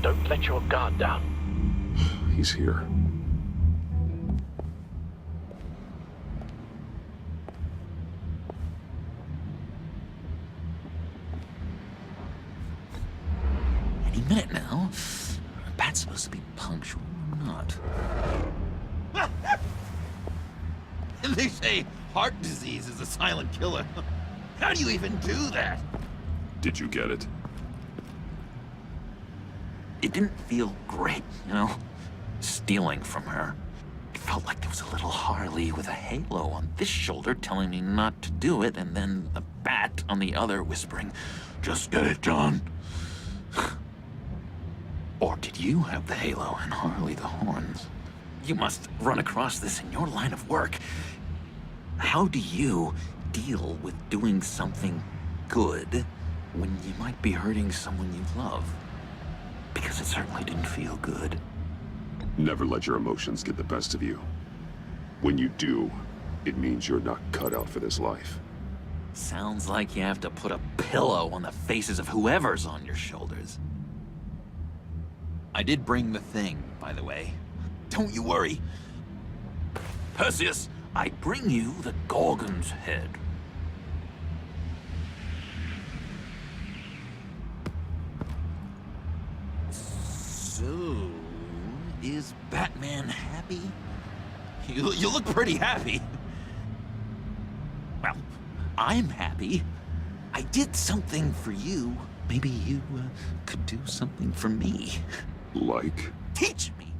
Don't let your guard down. He's here. Any minute now. Bat's supposed to be punctual or not? And they say heart disease is a silent killer. How do you even do that? Did you get it? It didn't feel great, you know? Stealing from her. It felt like there was a little Harley with a halo on this shoulder telling me not to do it, and then the bat on the other whispering, "Just get it, John." Or did you have the halo and Harley the horns? You must run across this in your line of work. How do you deal with doing something good when you might be hurting someone you love? Because it certainly didn't feel good. Never let your emotions get the best of you. When you do, it means you're not cut out for this life. Sounds like you have to put a pillow on the faces of whoever's on your shoulders. I did bring the thing, by the way. Don't you worry. Perseus, I bring you the Gorgon's head. So, is Batman happy? You look pretty happy. Well, I'm happy. I did something for you. Maybe you could do something for me. Like? Teach me.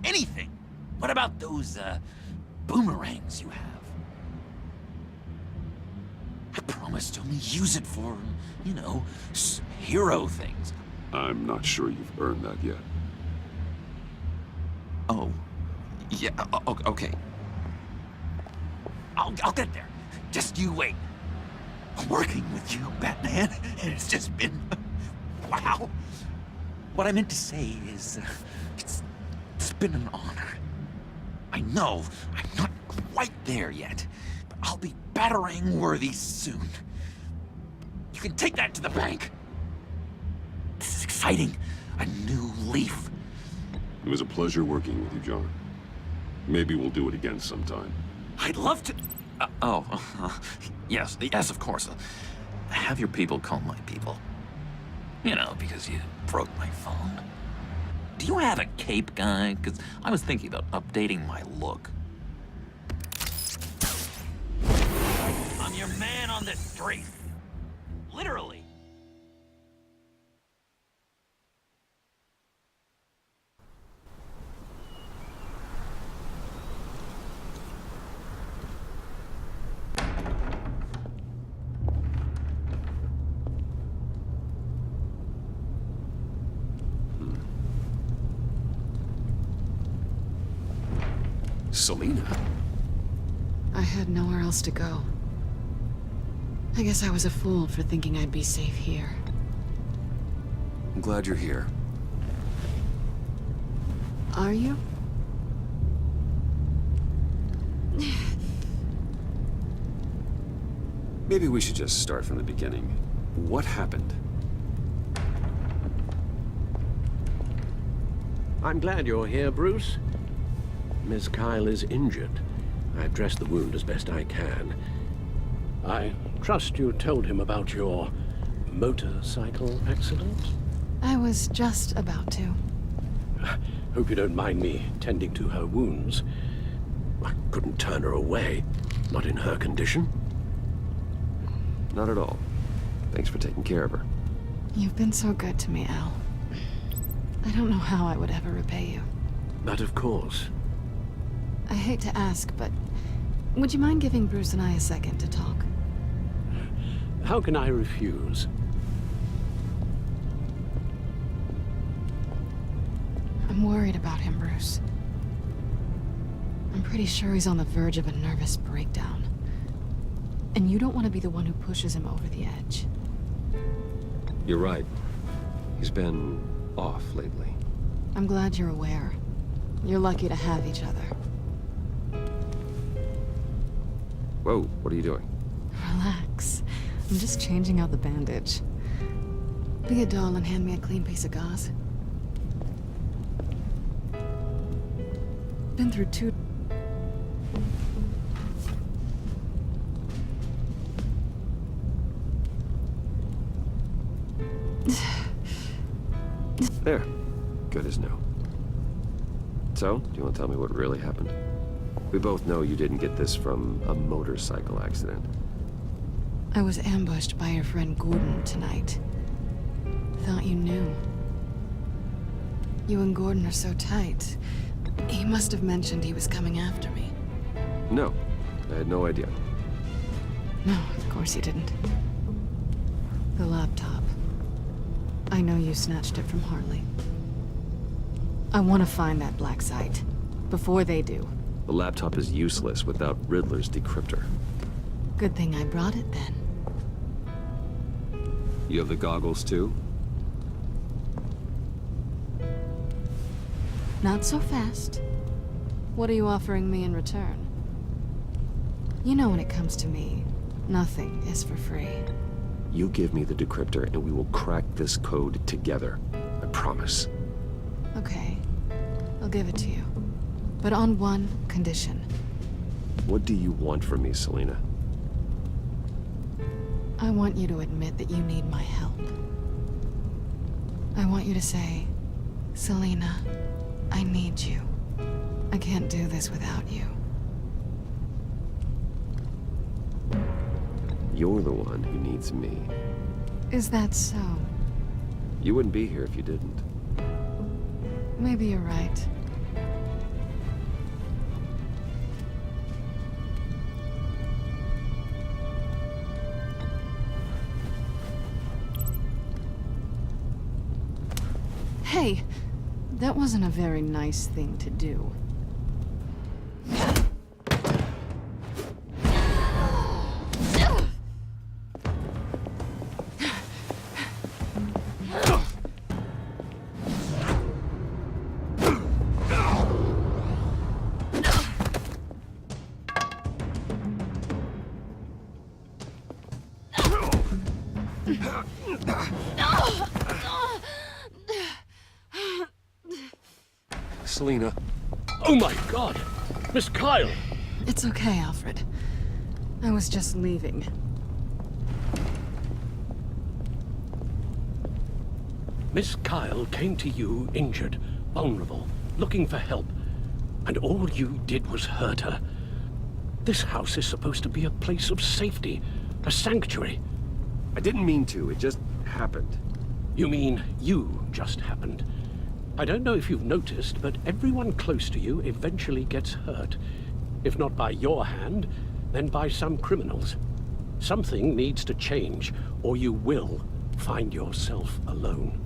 Anything. What about those boomerangs you have? I promise to only use it for, you know, hero things. I'm not sure you've earned that yet. Oh, yeah, okay. I'll get there. Just you wait. Working with you, Batman, it's just been... wow. What I meant to say is, it's been an honor. I know I'm not quite there yet, but I'll be battering worthy soon. You can take that to the bank. This is exciting. A new leaf. It was a pleasure working with you, John. Maybe we'll do it again sometime. I'd love to... yes, of course. Have your people call my people. You know, because you broke my phone. Do you have a cape, guy? Because I was thinking about updating my look. I'm your man on the street. Literally. Selina? I had nowhere else to go. I guess I was a fool for thinking I'd be safe here. I'm glad you're here. Are you? Maybe we should just start from the beginning. What happened? I'm glad you're here, Bruce. Miss Kyle is injured. I've dressed the wound as best I can. I trust you told him about your motorcycle accident? I was just about to. Hope you don't mind me tending to her wounds. I couldn't turn her away, not in her condition. not at all. Thanks for taking care of her. You've been so good to me, Al. I don't know how I would ever repay you. But of course. I hate to ask, but would you mind giving Bruce and I a second to talk? How can I refuse? I'm worried about him, Bruce. I'm pretty sure he's on the verge of a nervous breakdown. And you don't want to be the one who pushes him over the edge. You're right. He's been off lately. I'm glad you're aware. You're lucky to have each other. Whoa, what are you doing? Relax. I'm just changing out the bandage. Be a doll and hand me a clean piece of gauze. Been through 2... There. Good as new. So, do you want to tell me what really happened? We both know you didn't get this from a motorcycle accident. I was ambushed by your friend Gordon tonight. Thought you knew. You and Gordon are so tight. He must have mentioned he was coming after me. No, I had no idea. No, of course you didn't. The laptop. I know you snatched it from Hartley. I want to find that black site. Before they do. The laptop is useless without Riddler's decryptor. Good thing I brought it then. You have the goggles too? Not so fast. What are you offering me in return? You know when it comes to me, nothing is for free. You give me the decryptor and we will crack this code together. I promise. Okay. I'll give it to you. But on one condition. What do you want from me, Selina? I want you to admit that you need my help. I want you to say, Selina, I need you. I can't do this without you. You're the one who needs me. Is that so? You wouldn't be here if you didn't. Maybe you're right. Hey, that wasn't a very nice thing to do. Selina. Oh my God! Miss Kyle! It's okay, Alfred. I was just leaving. Miss Kyle came to you injured, vulnerable, looking for help. And all you did was hurt her. This house is supposed to be a place of safety, a sanctuary. I didn't mean to, it just happened. You mean you just happened? I don't know if you've noticed, but everyone close to you eventually gets hurt. If not by your hand, then by some criminals. Something needs to change, or you will find yourself alone.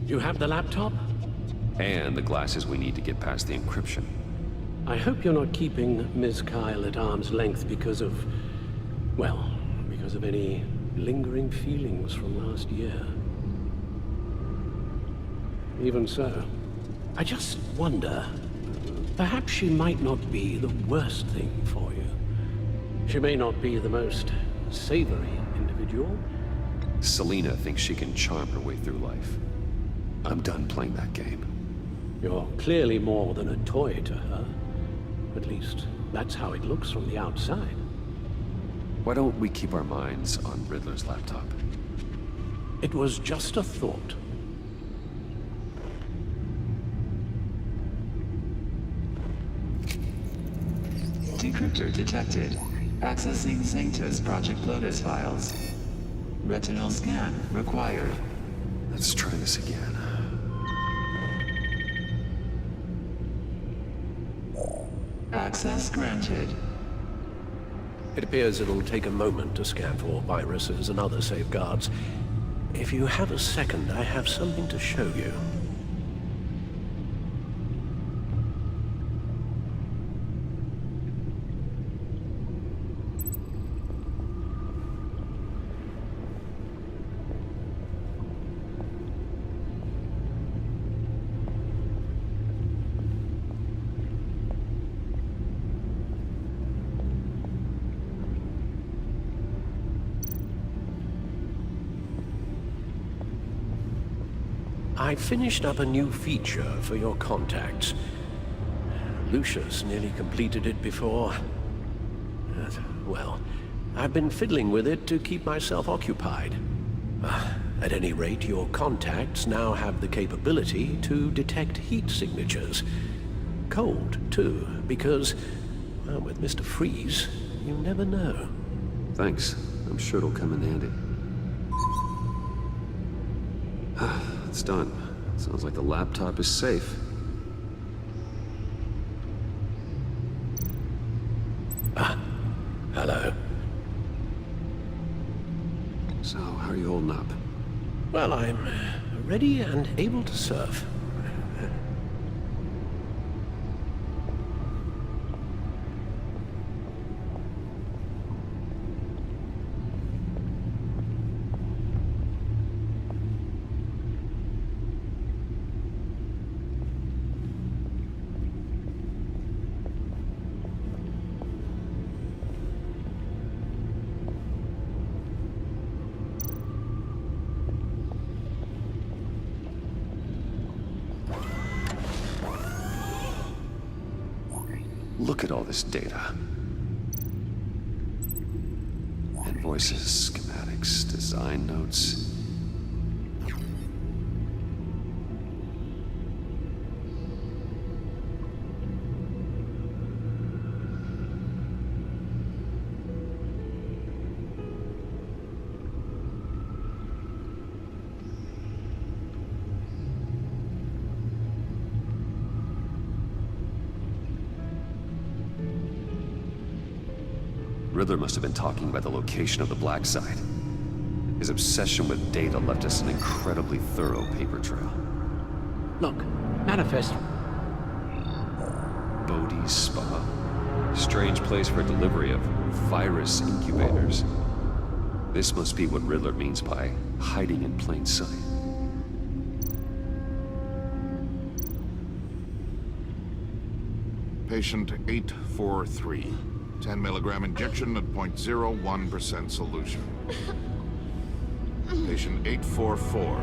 You have the laptop? And the glasses we need to get past the encryption. I hope you're not keeping Ms. Kyle at arm's length because of, well, because of any lingering feelings from last year. Even so, I just wonder, perhaps she might not be the worst thing for you. She may not be the most savory individual. Selina thinks she can charm her way through life. I'm done playing that game. You're clearly more than a toy to her. At least, that's how it looks from the outside. Why don't we keep our minds on Riddler's laptop? It was just a thought. Decryptor detected. Accessing Sanctus Project Lotus files. Retinal scan required. Let's try this again. Access granted. It appears it'll take a moment to scan for viruses and other safeguards. If you have a second, I have something to show you. I finished up a new feature for your contacts. Lucius nearly completed it before. Well, I've been fiddling with it to keep myself occupied. At any rate, your contacts now have the capability to detect heat signatures. Cold, too, because, well, with Mr. Freeze, you never know. Thanks. I'm sure it'll come in handy. It's done. Sounds like the laptop is safe. Hello. So, how are you holding up? Well, I'm ready and able to serve. Look at all this data. Invoices, schematics, design notes. Riddler must have been talking about the location of the black site. His obsession with data left us an incredibly thorough paper trail. Look, manifest. Bodhi's Spa. Strange place for delivery of virus incubators. This must be what Riddler means by hiding in plain sight. Patient 843. 10 milligram injection at 0.01% solution. Patient 844.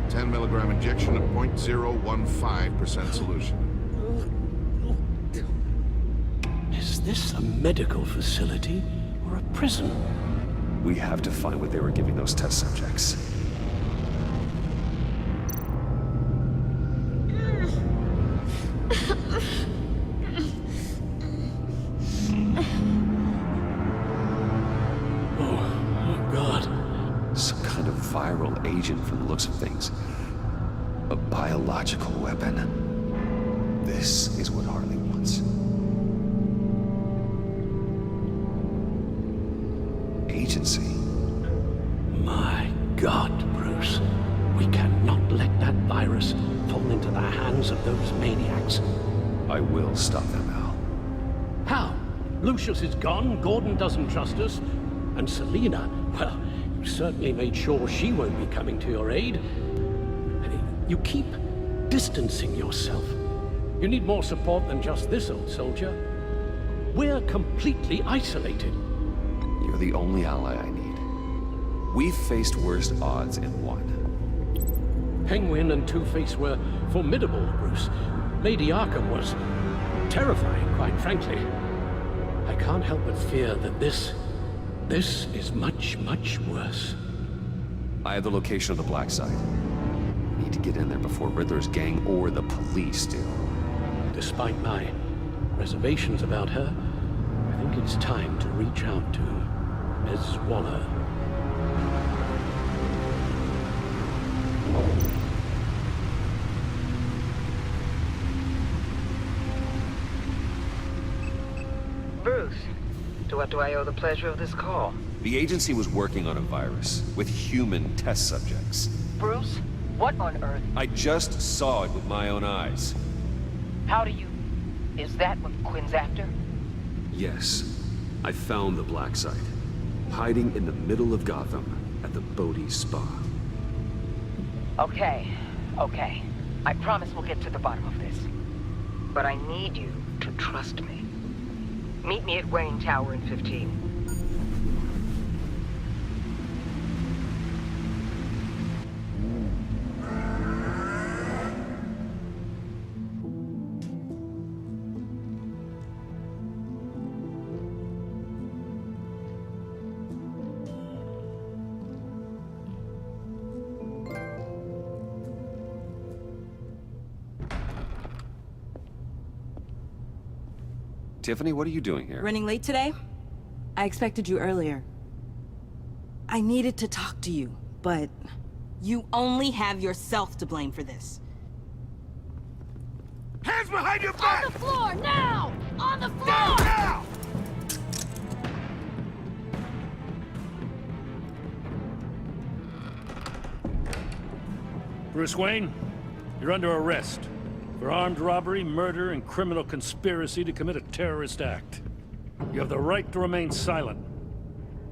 10 milligram injection at 0.015% solution. Is this a medical facility or a prison? We have to find what they were giving those test subjects. Viral agent from the looks of things. A biological weapon. This is what Harley wants. Agency. My God, Bruce. We cannot let that virus virus fall into the hands of those maniacs. I will stop them, Al. How? Lucius is gone, Gordon doesn't trust us, and Selina, well, you certainly made sure she won't be coming to your aid. You keep distancing yourself. You need more support than just this old soldier. We're completely isolated. You're the only ally I need. We've faced worse odds and won. Penguin and Two-Face were formidable, Bruce. Lady Arkham was terrifying, quite frankly. I can't help but fear that this is much, much worse. I have the location of the black site. I need to get in there before Riddler's gang or the police do. Despite my reservations about her, I think it's time to reach out to Ms. Waller. Bruce, to what do I owe the pleasure of this call? The agency was working on a virus with human test subjects. Bruce, what on earth? I just saw it with my own eyes. How do you... Is that what Quinn's after? Yes. I found the black site, hiding in the middle of Gotham at the Bodhi Spa. Okay. I promise we'll get to the bottom of this. But I need you to trust me. Meet me at Wayne Tower in 15. Tiffany, what are you doing here? Running late today? I expected you earlier. I needed to talk to you, but you only have yourself to blame for this. Hands behind your back! On the floor, now! On the floor! Down, now! Bruce Wayne, you're under arrest for armed robbery, murder, and criminal conspiracy to commit a terrorist act. You have the right to remain silent.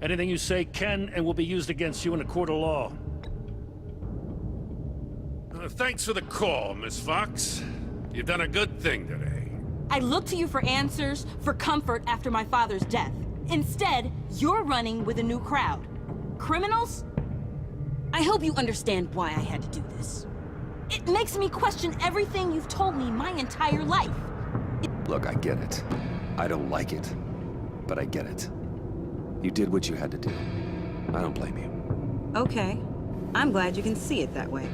Anything you say can and will be used against you in a court of law. Thanks for the call, Miss Fox. You've done a good thing today. I looked to you for answers, for comfort after my father's death. Instead, you're running with a new crowd. Criminals? I hope you understand why I had to do this. It makes me question everything you've told me my entire life. Look, I get it. I don't like it, but I get it. You did what you had to do. I don't blame you. Okay. I'm glad you can see it that way.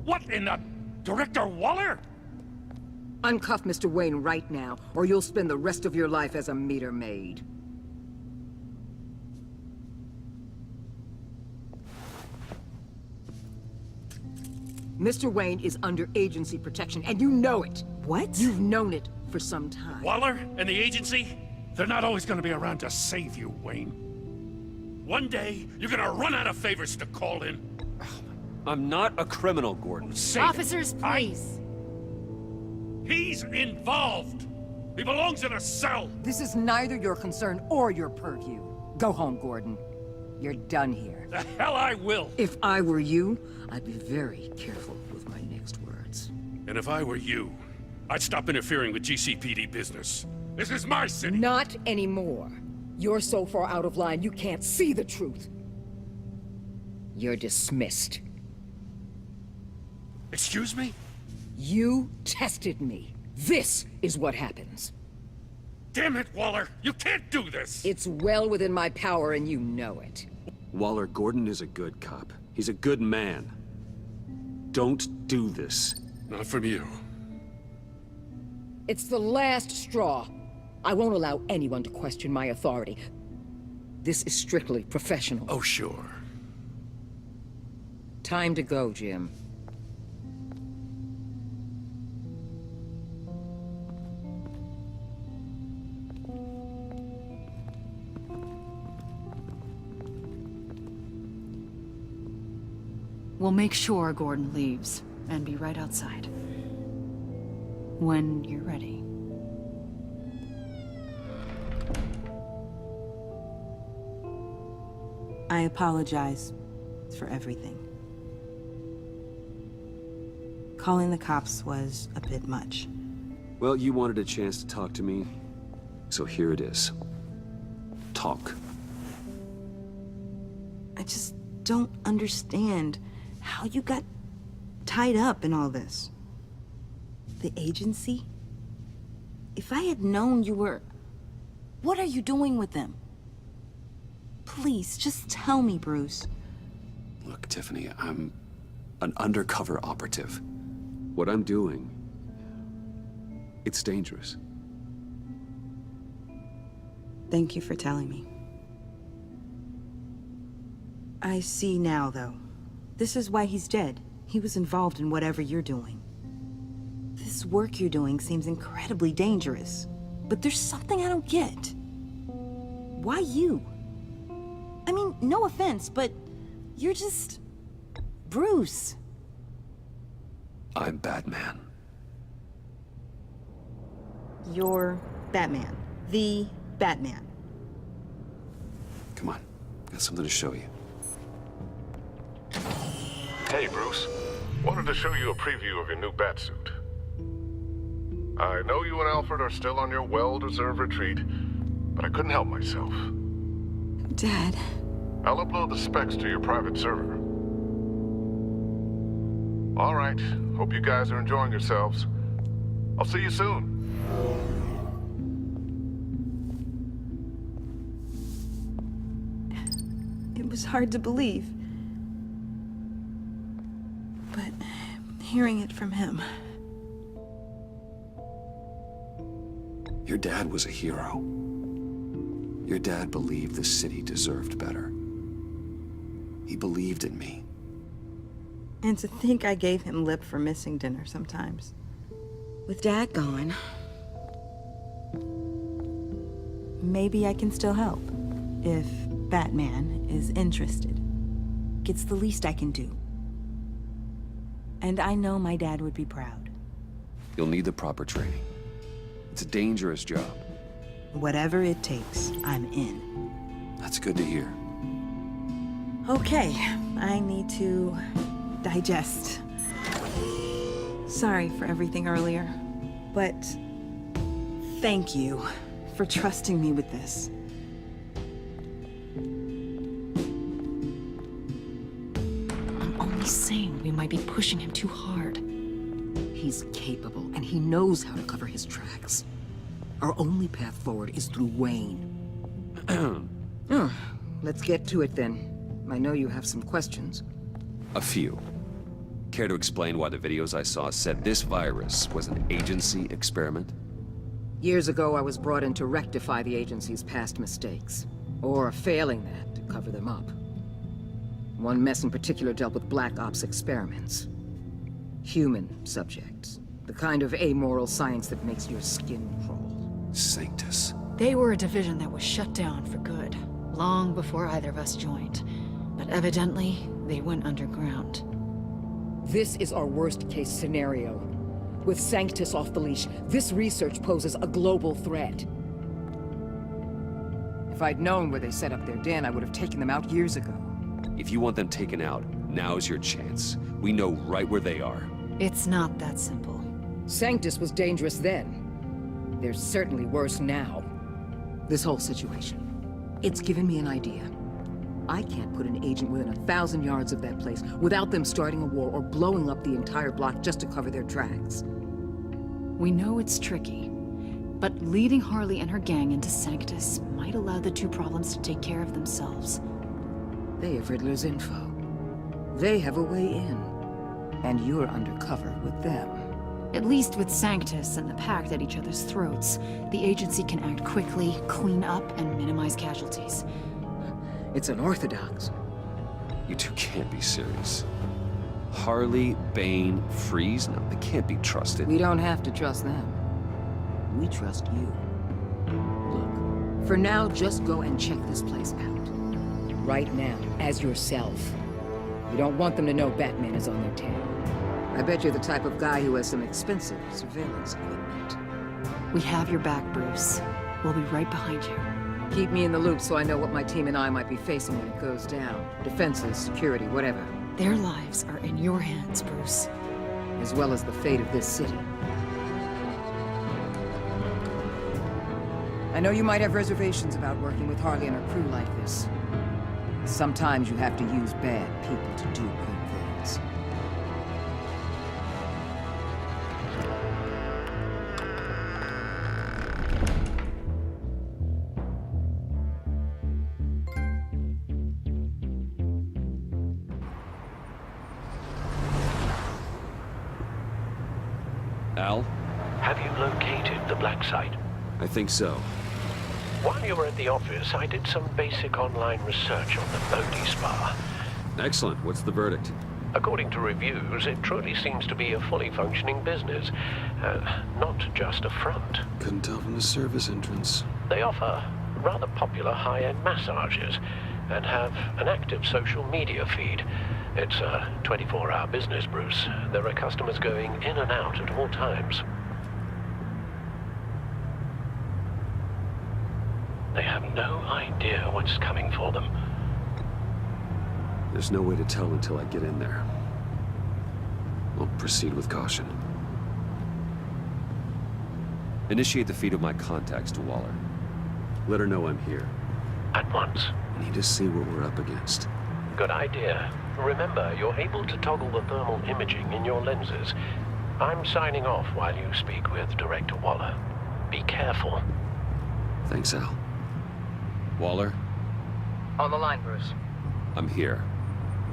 What in the... Director Waller? Uncuff Mr. Wayne right now, or you'll spend the rest of your life as a meter maid. Mr. Wayne is under agency protection, and you know it. What? You've known it for some time. Waller and the agency? They're not always gonna be around to save you, Wayne. One day, you're gonna run out of favors to call in. I'm not a criminal, Gordon. Officers, please. He's involved. He belongs in a cell. This is neither your concern or your purview. Go home, Gordon. You're done here. The hell I will. If I were you, I'd be very careful with my next words. And if I were you, I'd stop interfering with GCPD business. This is my city. Not anymore. You're so far out of line, you can't see the truth. You're dismissed. Excuse me? You tested me. This is what happens. Damn it, Waller! You can't do this! It's well within my power and you know it. Waller, Gordon is a good cop. He's a good man. Don't do this. Not from you. It's the last straw. I won't allow anyone to question my authority. This is strictly professional. Oh, sure. Time to go, Jim. We'll make sure Gordon leaves, and be right outside. When you're ready. I apologize for everything. Calling the cops was a bit much. Well, you wanted a chance to talk to me, so here it is. Talk. I just don't understand how you got tied up in all this. The agency? If I had known you were... What are you doing with them? Please, just tell me, Bruce. Look, Tiffany, I'm an undercover operative. What I'm doing, it's dangerous. Thank you for telling me. I see now, though. This is why he's dead. He was involved in whatever you're doing. This work you're doing seems incredibly dangerous. But there's something I don't get. Why you? I mean, no offense, but you're just... Bruce. I'm Batman. You're Batman. The Batman. Come on, got something to show you. Hey, Bruce. Wanted to show you a preview of your new Batsuit. I know you and Alfred are still on your well-deserved retreat, but I couldn't help myself. Dad. I'll upload the specs to your private server. All right. Hope you guys are enjoying yourselves. I'll see you soon. It was hard to believe. But hearing it from him... Your dad was a hero. Your dad believed the city deserved better. He believed in me. And to think I gave him lip for missing dinner sometimes. With Dad gone, maybe I can still help. If Batman is interested. It's the least I can do. And I know my dad would be proud. You'll need the proper training. It's a dangerous job. Whatever it takes, I'm in. That's good to hear. Okay, I need to digest. Sorry for everything earlier, but thank you for trusting me with this. I'm only saying we might be pushing him too hard. He's capable, and he knows how to cover his tracks. Our only path forward is through Wayne. Let's get to it then. I know you have some questions. A few. Care to explain why the videos I saw said this virus was an agency experiment? Years ago, I was brought in to rectify the agency's past mistakes. Or failing that, to cover them up. One mess in particular dealt with Black Ops experiments. Human subjects. The kind of amoral science that makes your skin crawl. Sanctus. They were a division that was shut down for good, long before either of us joined. But evidently, they went underground. This is our worst-case scenario. With Sanctus off the leash, this research poses a global threat. If I'd known where they set up their den, I would have taken them out years ago. If you want them taken out, now's your chance. We know right where they are. It's not that simple. Sanctus was dangerous then. They're certainly worse now. This whole situation, it's given me an idea. I can't put an agent within 1,000 yards of that place without them starting a war or blowing up the entire block just to cover their tracks. We know it's tricky, but leading Harley and her gang into Sanctus might allow the two problems to take care of themselves. They have Riddler's info. They have a way in. And you're undercover with them. At least with Sanctus and the Pact at each other's throats, the agency can act quickly, clean up, and minimize casualties. It's unorthodox. You two can't be serious. Harley, Bane, Freeze? No, they can't be trusted. We don't have to trust them. We trust you. Look, for now, just go and check this place out. Right now, as yourself. You don't want them to know Batman is on their tail. I bet you're the type of guy who has some expensive surveillance equipment. We have your back, Bruce. We'll be right behind you. Keep me in the loop so I know what my team and I might be facing when it goes down. Defenses, security, whatever. Their lives are in your hands, Bruce. As well as the fate of this city. I know you might have reservations about working with Harley and her crew like this. Sometimes you have to use bad people to do good things. Al? Have you located the black site? I think so. While you were at the office, I did some basic online research on the Bodhi Spa. Excellent. What's the verdict? According to reviews, it truly seems to be a fully functioning business, not just a front. Couldn't tell from the service entrance. They offer rather popular high-end massages and have an active social media feed. It's a 24-hour business, Bruce. There are customers going in and out at all times. They have no idea what's coming for them. There's no way to tell until I get in there. I'll proceed with caution. Initiate the feed of my contacts to Waller. Let her know I'm here. At once. I need to see what we're up against. Good idea. Remember, you're able to toggle the thermal imaging in your lenses. I'm signing off while you speak with Director Waller. Be careful. Thanks, Al. Waller? On the line, Bruce. I'm here.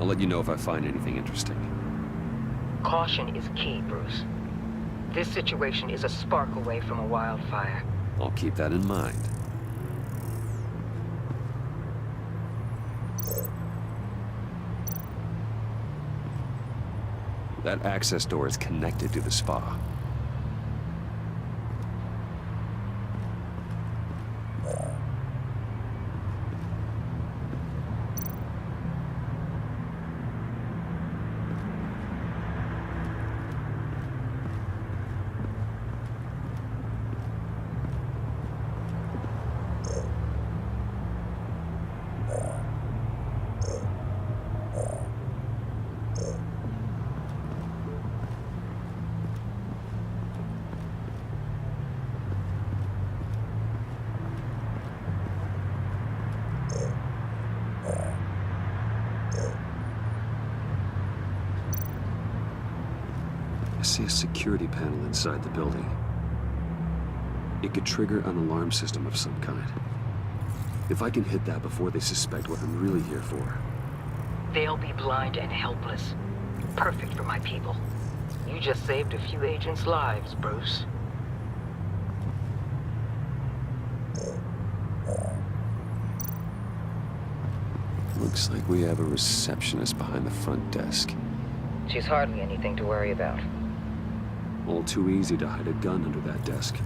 I'll let you know if I find anything interesting. Caution is key, Bruce. This situation is a spark away from a wildfire. I'll keep that in mind. That access door is connected to the spa. I see a security panel inside the building. It could trigger an alarm system of some kind. If I can hit that before they suspect what I'm really here for. They'll be blind and helpless. Perfect for my people. You just saved a few agents' lives, Bruce. Looks like we have a receptionist behind the front desk. She's hardly anything to worry about. All too easy to hide a gun under that desk.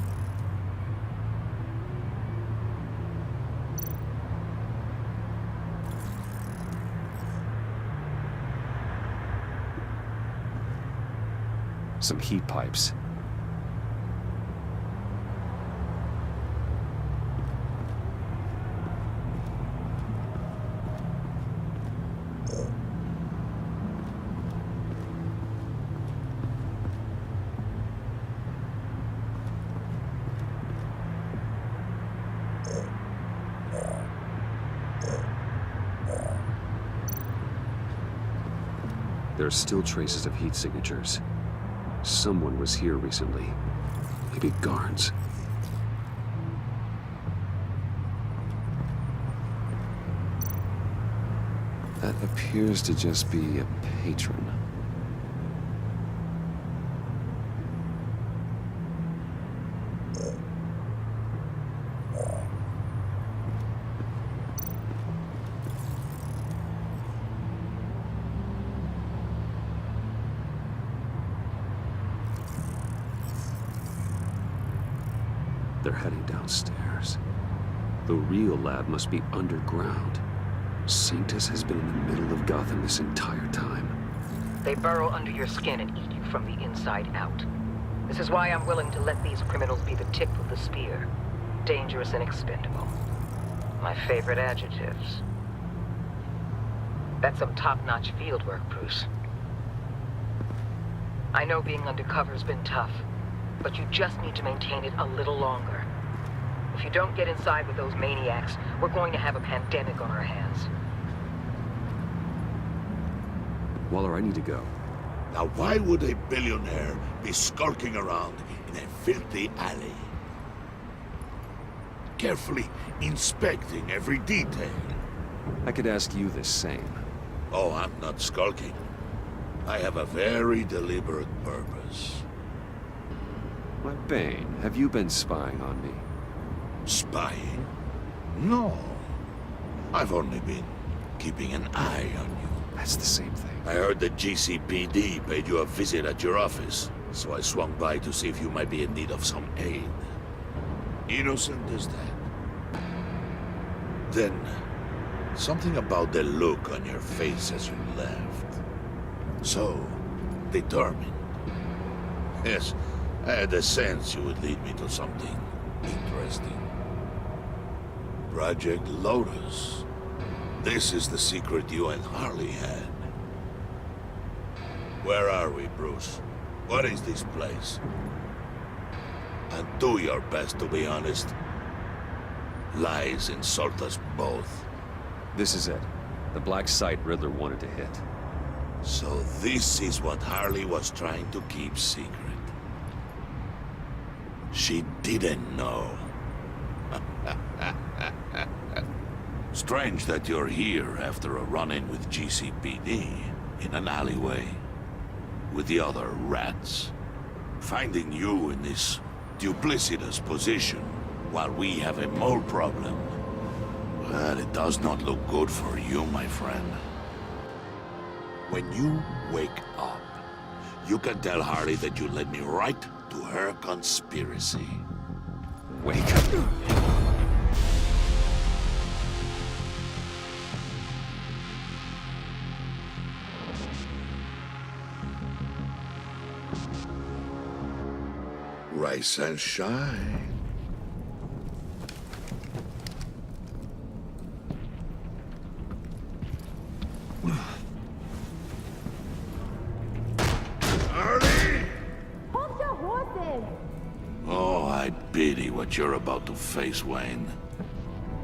Some heat pipes. There are still traces of heat signatures. Someone was here recently. Maybe guards. That appears to just be a patron. They're heading downstairs. The real lab must be underground. Sanctus has been in the middle of Gotham this entire time. They burrow under your skin and eat you from the inside out. This is why I'm willing to let these criminals be the tip of the spear. Dangerous and expendable. My favorite adjectives. That's some top-notch field work, Bruce. I know being undercover's been tough, but you just need to maintain it a little longer. If you don't get inside with those maniacs, we're going to have a pandemic on our hands. Waller, I need to go. Now why would a billionaire be skulking around in a filthy alley? Carefully inspecting every detail. I could ask you the same. Oh, I'm not skulking. I have a very deliberate purpose. Why, Bane, have you been spying on me? Spying? No. I've only been keeping an eye on you. That's the same thing. I heard the GCPD paid you a visit at your office, so I swung by to see if you might be in need of some aid. Innocent as that. Then, something about the look on your face as you left. So, determined. Yes, I had a sense you would lead me to something interesting. Project Lotus. This is the secret you and Harley had. Where are we, Bruce? What is this place? And do your best to be honest. Lies insult us both. This is it. The black site Riddler wanted to hit. So this is what Harley was trying to keep secret. She didn't know. Strange that you're here after a run-in with GCPD in an alleyway with the other rats. Finding you in this duplicitous position while we have a mole problem. Well, it does not look good for you, my friend. When you wake up, you can tell Harley that you led me right to her conspiracy. Wake up. Rise and shine. Oh, I pity what you're about to face, Wayne.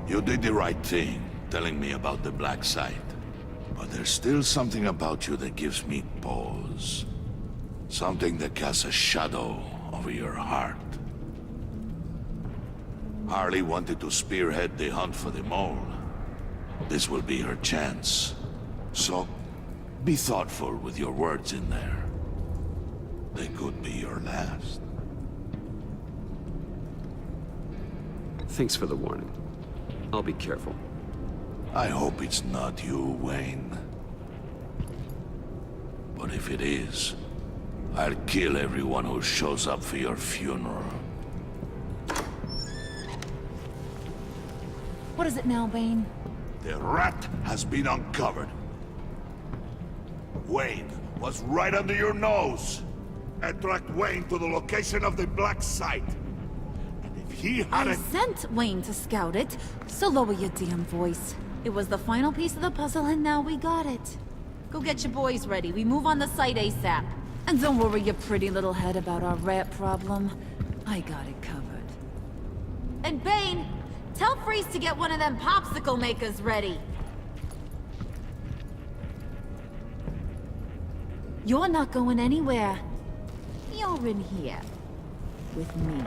You did the right thing, telling me about the black site. But there's still something about you that gives me pause. Something that casts a shadow over your heart. Harley wanted to spearhead the hunt for the mole. This will be her chance. So, be thoughtful with your words in there. They could be your last. Thanks for the warning. I'll be careful. I hope it's not you, Wayne. But if it is, I'll kill everyone who shows up for your funeral. What is it now, Bane? The rat has been uncovered. Wayne was right under your nose. I tracked Wayne to the location of the black site. And if he I hadn't... sent Wayne to scout it, so lower your damn voice. It was the final piece of the puzzle and now we got it. Go get your boys ready. We move on the site ASAP. And don't worry your pretty little head about our rat problem. I got it covered. And Bane, tell Freeze to get one of them popsicle makers ready. You're not going anywhere. You're in here. With me.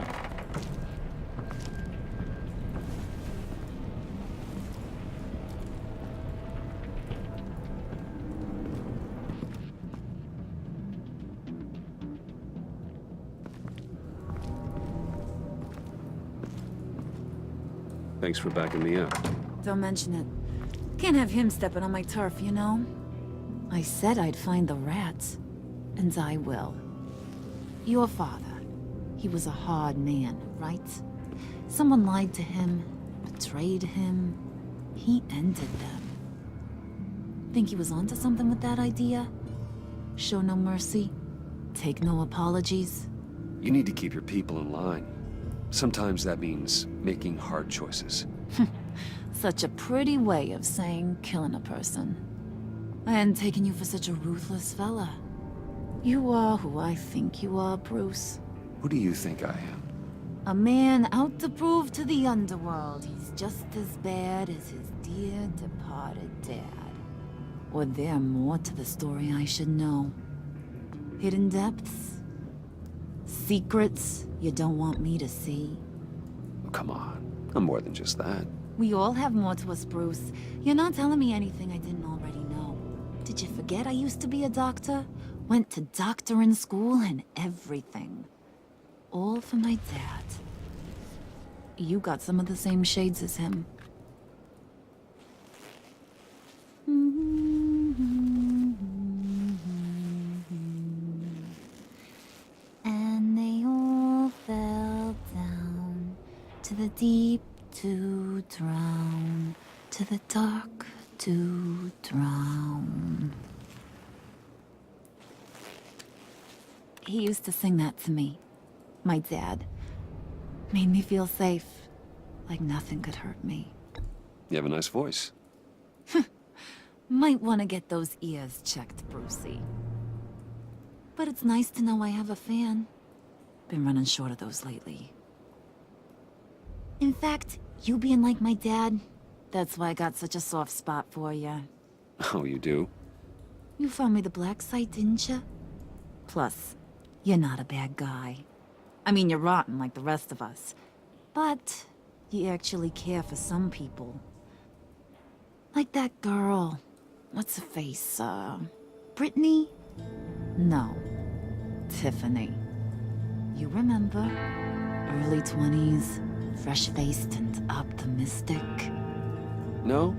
Thanks for backing me up. Don't mention it. Can't have him stepping on my turf, you know? I said I'd find the rats. And I will. Your father. He was a hard man, right? Someone lied to him, betrayed him. He ended them. Think he was onto something with that idea? Show no mercy, take no apologies. You need to keep your people in line. Sometimes that means making hard choices. Such a pretty way of saying killing a person. I hadn't taken you for such a ruthless fella. You are who I think you are, Bruce. Who do you think I am? A man out to prove to the underworld he's just as bad as his dear departed dad. Or there more to the story I should know. Hidden depths? Secrets you don't want me to see? Oh, come on. I'm more than just that. We all have more to us, Bruce. You're not telling me anything I didn't already know. Did you forget I used to be a doctor? Went to doctoring school and everything. All for my dad. You got some of the same shades as him. And they all fell down to the deep to drown, to the dark to drown. He used to sing that to me. My dad. Made me feel safe. Like nothing could hurt me. You have a nice voice. Might want to get those ears checked, Brucey. But it's nice to know I have a fan. Been running short of those lately. In fact, you being like my dad, that's why I got such a soft spot for you. Oh, you do? You found me the black site, didn't you? Plus, you're not a bad guy. I mean, you're rotten like the rest of us. But you actually care for some people. Like that girl. What's her face? Brittany? No. Tiffany. You remember? Early 20s, fresh-faced and optimistic. No?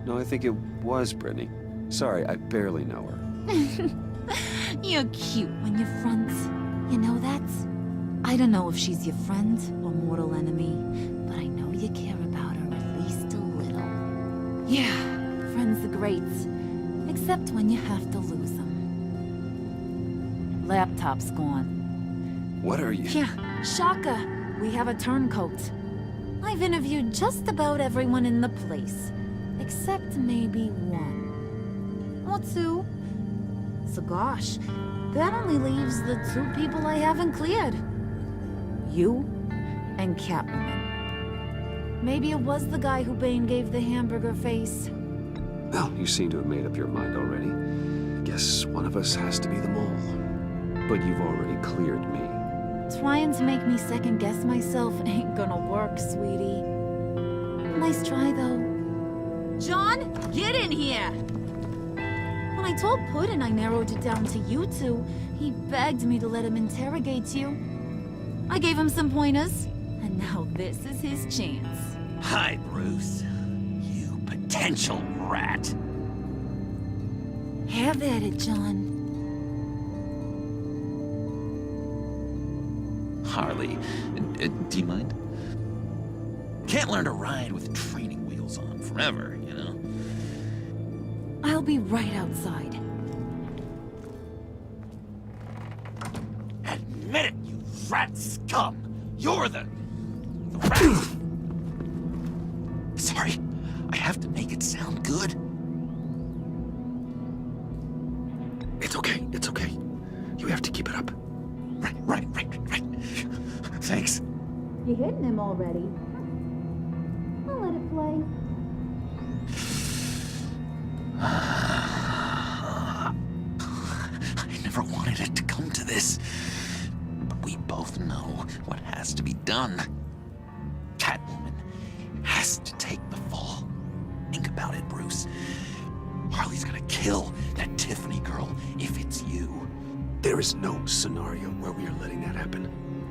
No, I think it was Brittany. Sorry, I barely know her. You're cute when you're friends. You know that? I don't know if she's your friend or mortal enemy, but I know you care about her at least a little. Yeah, friends are great. Except when you have to lose them. Laptop's gone. What are you? Yeah, shocker. We have a turncoat. I've interviewed just about everyone in the place. Except maybe one. Or two. So gosh, that only leaves the two people I haven't cleared. You and Catwoman. Maybe it was the guy who Bane gave the hamburger face. Well, you seem to have made up your mind already. I guess one of us has to be the mole. But you've already cleared me. Trying to make me second-guess myself ain't gonna work, sweetie. Nice try, though. John, get in here! When I told Puddin' I narrowed it down to you two, he begged me to let him interrogate you. I gave him some pointers, and now this is his chance. Hi, Bruce. You potential rat. Have at it, John. Harley, do you mind? Can't learn to ride with training wheels on forever, you know? I'll be right outside. Admit it, you rat scum! You're the rat! Sorry, I have to make it sound good. It's okay, it's okay. You have to keep it up. Right. Thanks. You hitting him already? I'll let it play. I never wanted it to come to this. But we both know what has to be done. Catwoman has to take the fall. Think about it, Bruce. Harley's gonna kill that Tiffany girl if it's you. There is no scenario where we are letting that happen.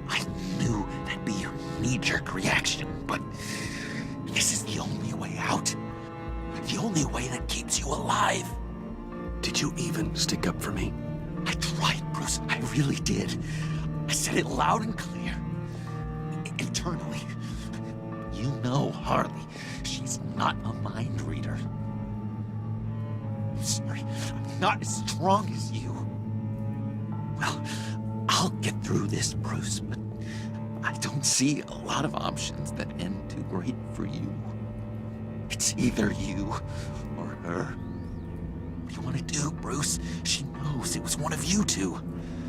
I knew that'd be your knee-jerk reaction, but this is the only way out. The only way that keeps you alive. Did you even stick up for me? I tried, Bruce. I really did. I said it loud and clear. Internally. You know Harley. She's not a mind reader. not as strong as you. Well, I'll get through this, Bruce, but I don't see a lot of options that end too great for you. It's either you or her. What do you want to do, Bruce? She knows it was one of you two.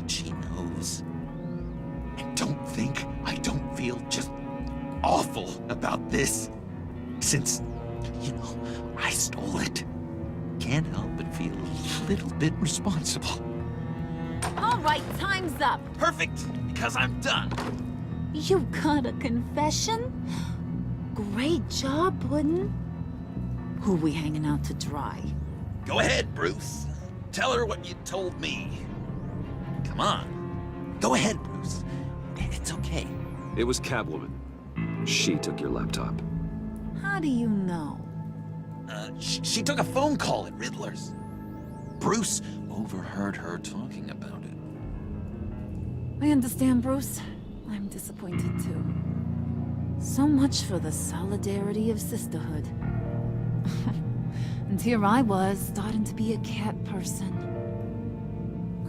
She knows. And don't think I don't feel just awful about this. Since, I stole it. Can't help but feel a little bit responsible. All right, time's up. Perfect, because I'm done. You got a confession? Great job, Puddin'. Who we hanging out to dry? Go ahead, Bruce. Tell her what you told me. Come on. Go ahead, Bruce. It's okay. It was Catwoman. She took your laptop. How do you know? She took a phone call at Riddler's. Bruce overheard her talking about it. I understand, Bruce. I'm disappointed too. So much for the solidarity of sisterhood. And here I was, starting to be a cat person.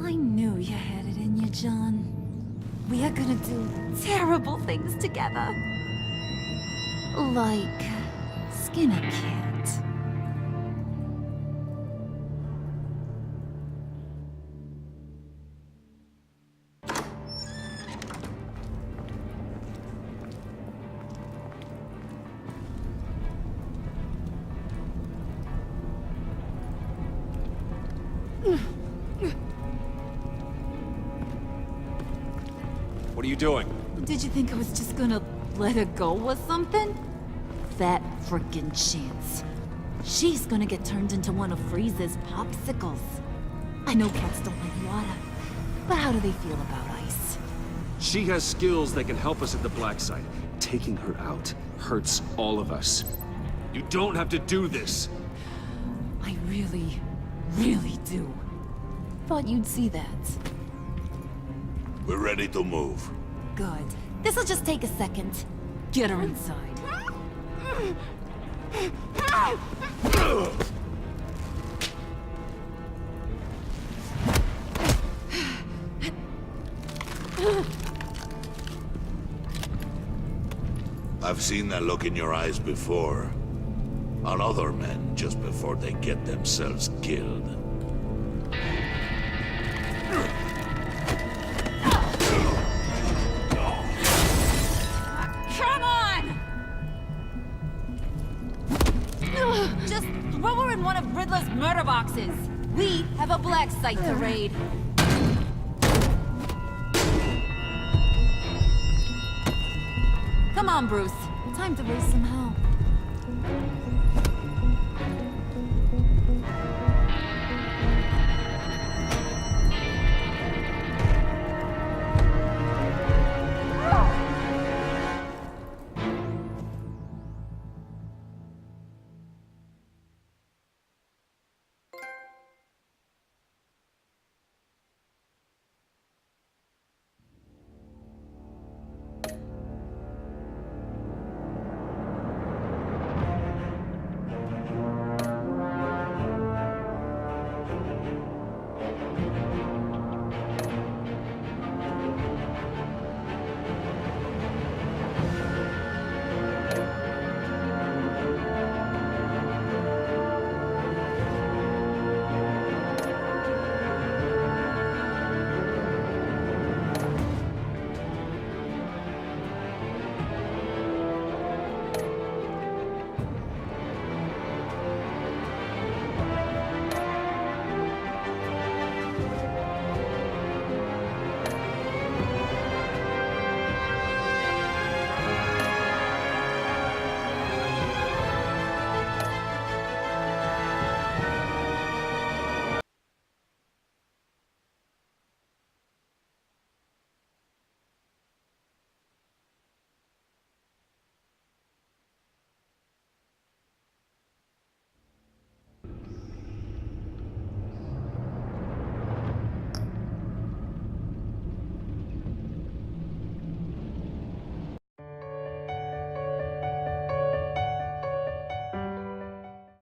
I knew you had it in you, John. We are gonna do terrible things together. Like skin a cat. What are you doing? Did you think I was just gonna let her go or something? That frickin' chance. She's gonna get turned into one of Freeze's popsicles. I know cats don't like water, but how do they feel about ice? She has skills that can help us at the black site. Taking her out hurts all of us. You don't have to do this. I really, really do. Thought you'd see that. We're ready to move. Good. This'll just take a second. Get her inside. I've seen that look in your eyes before. On other men just before they get themselves killed. Come on! Just throw her in one of Riddler's murder boxes. We have a black site to raid. Come on, Bruce. Time to raise some hell.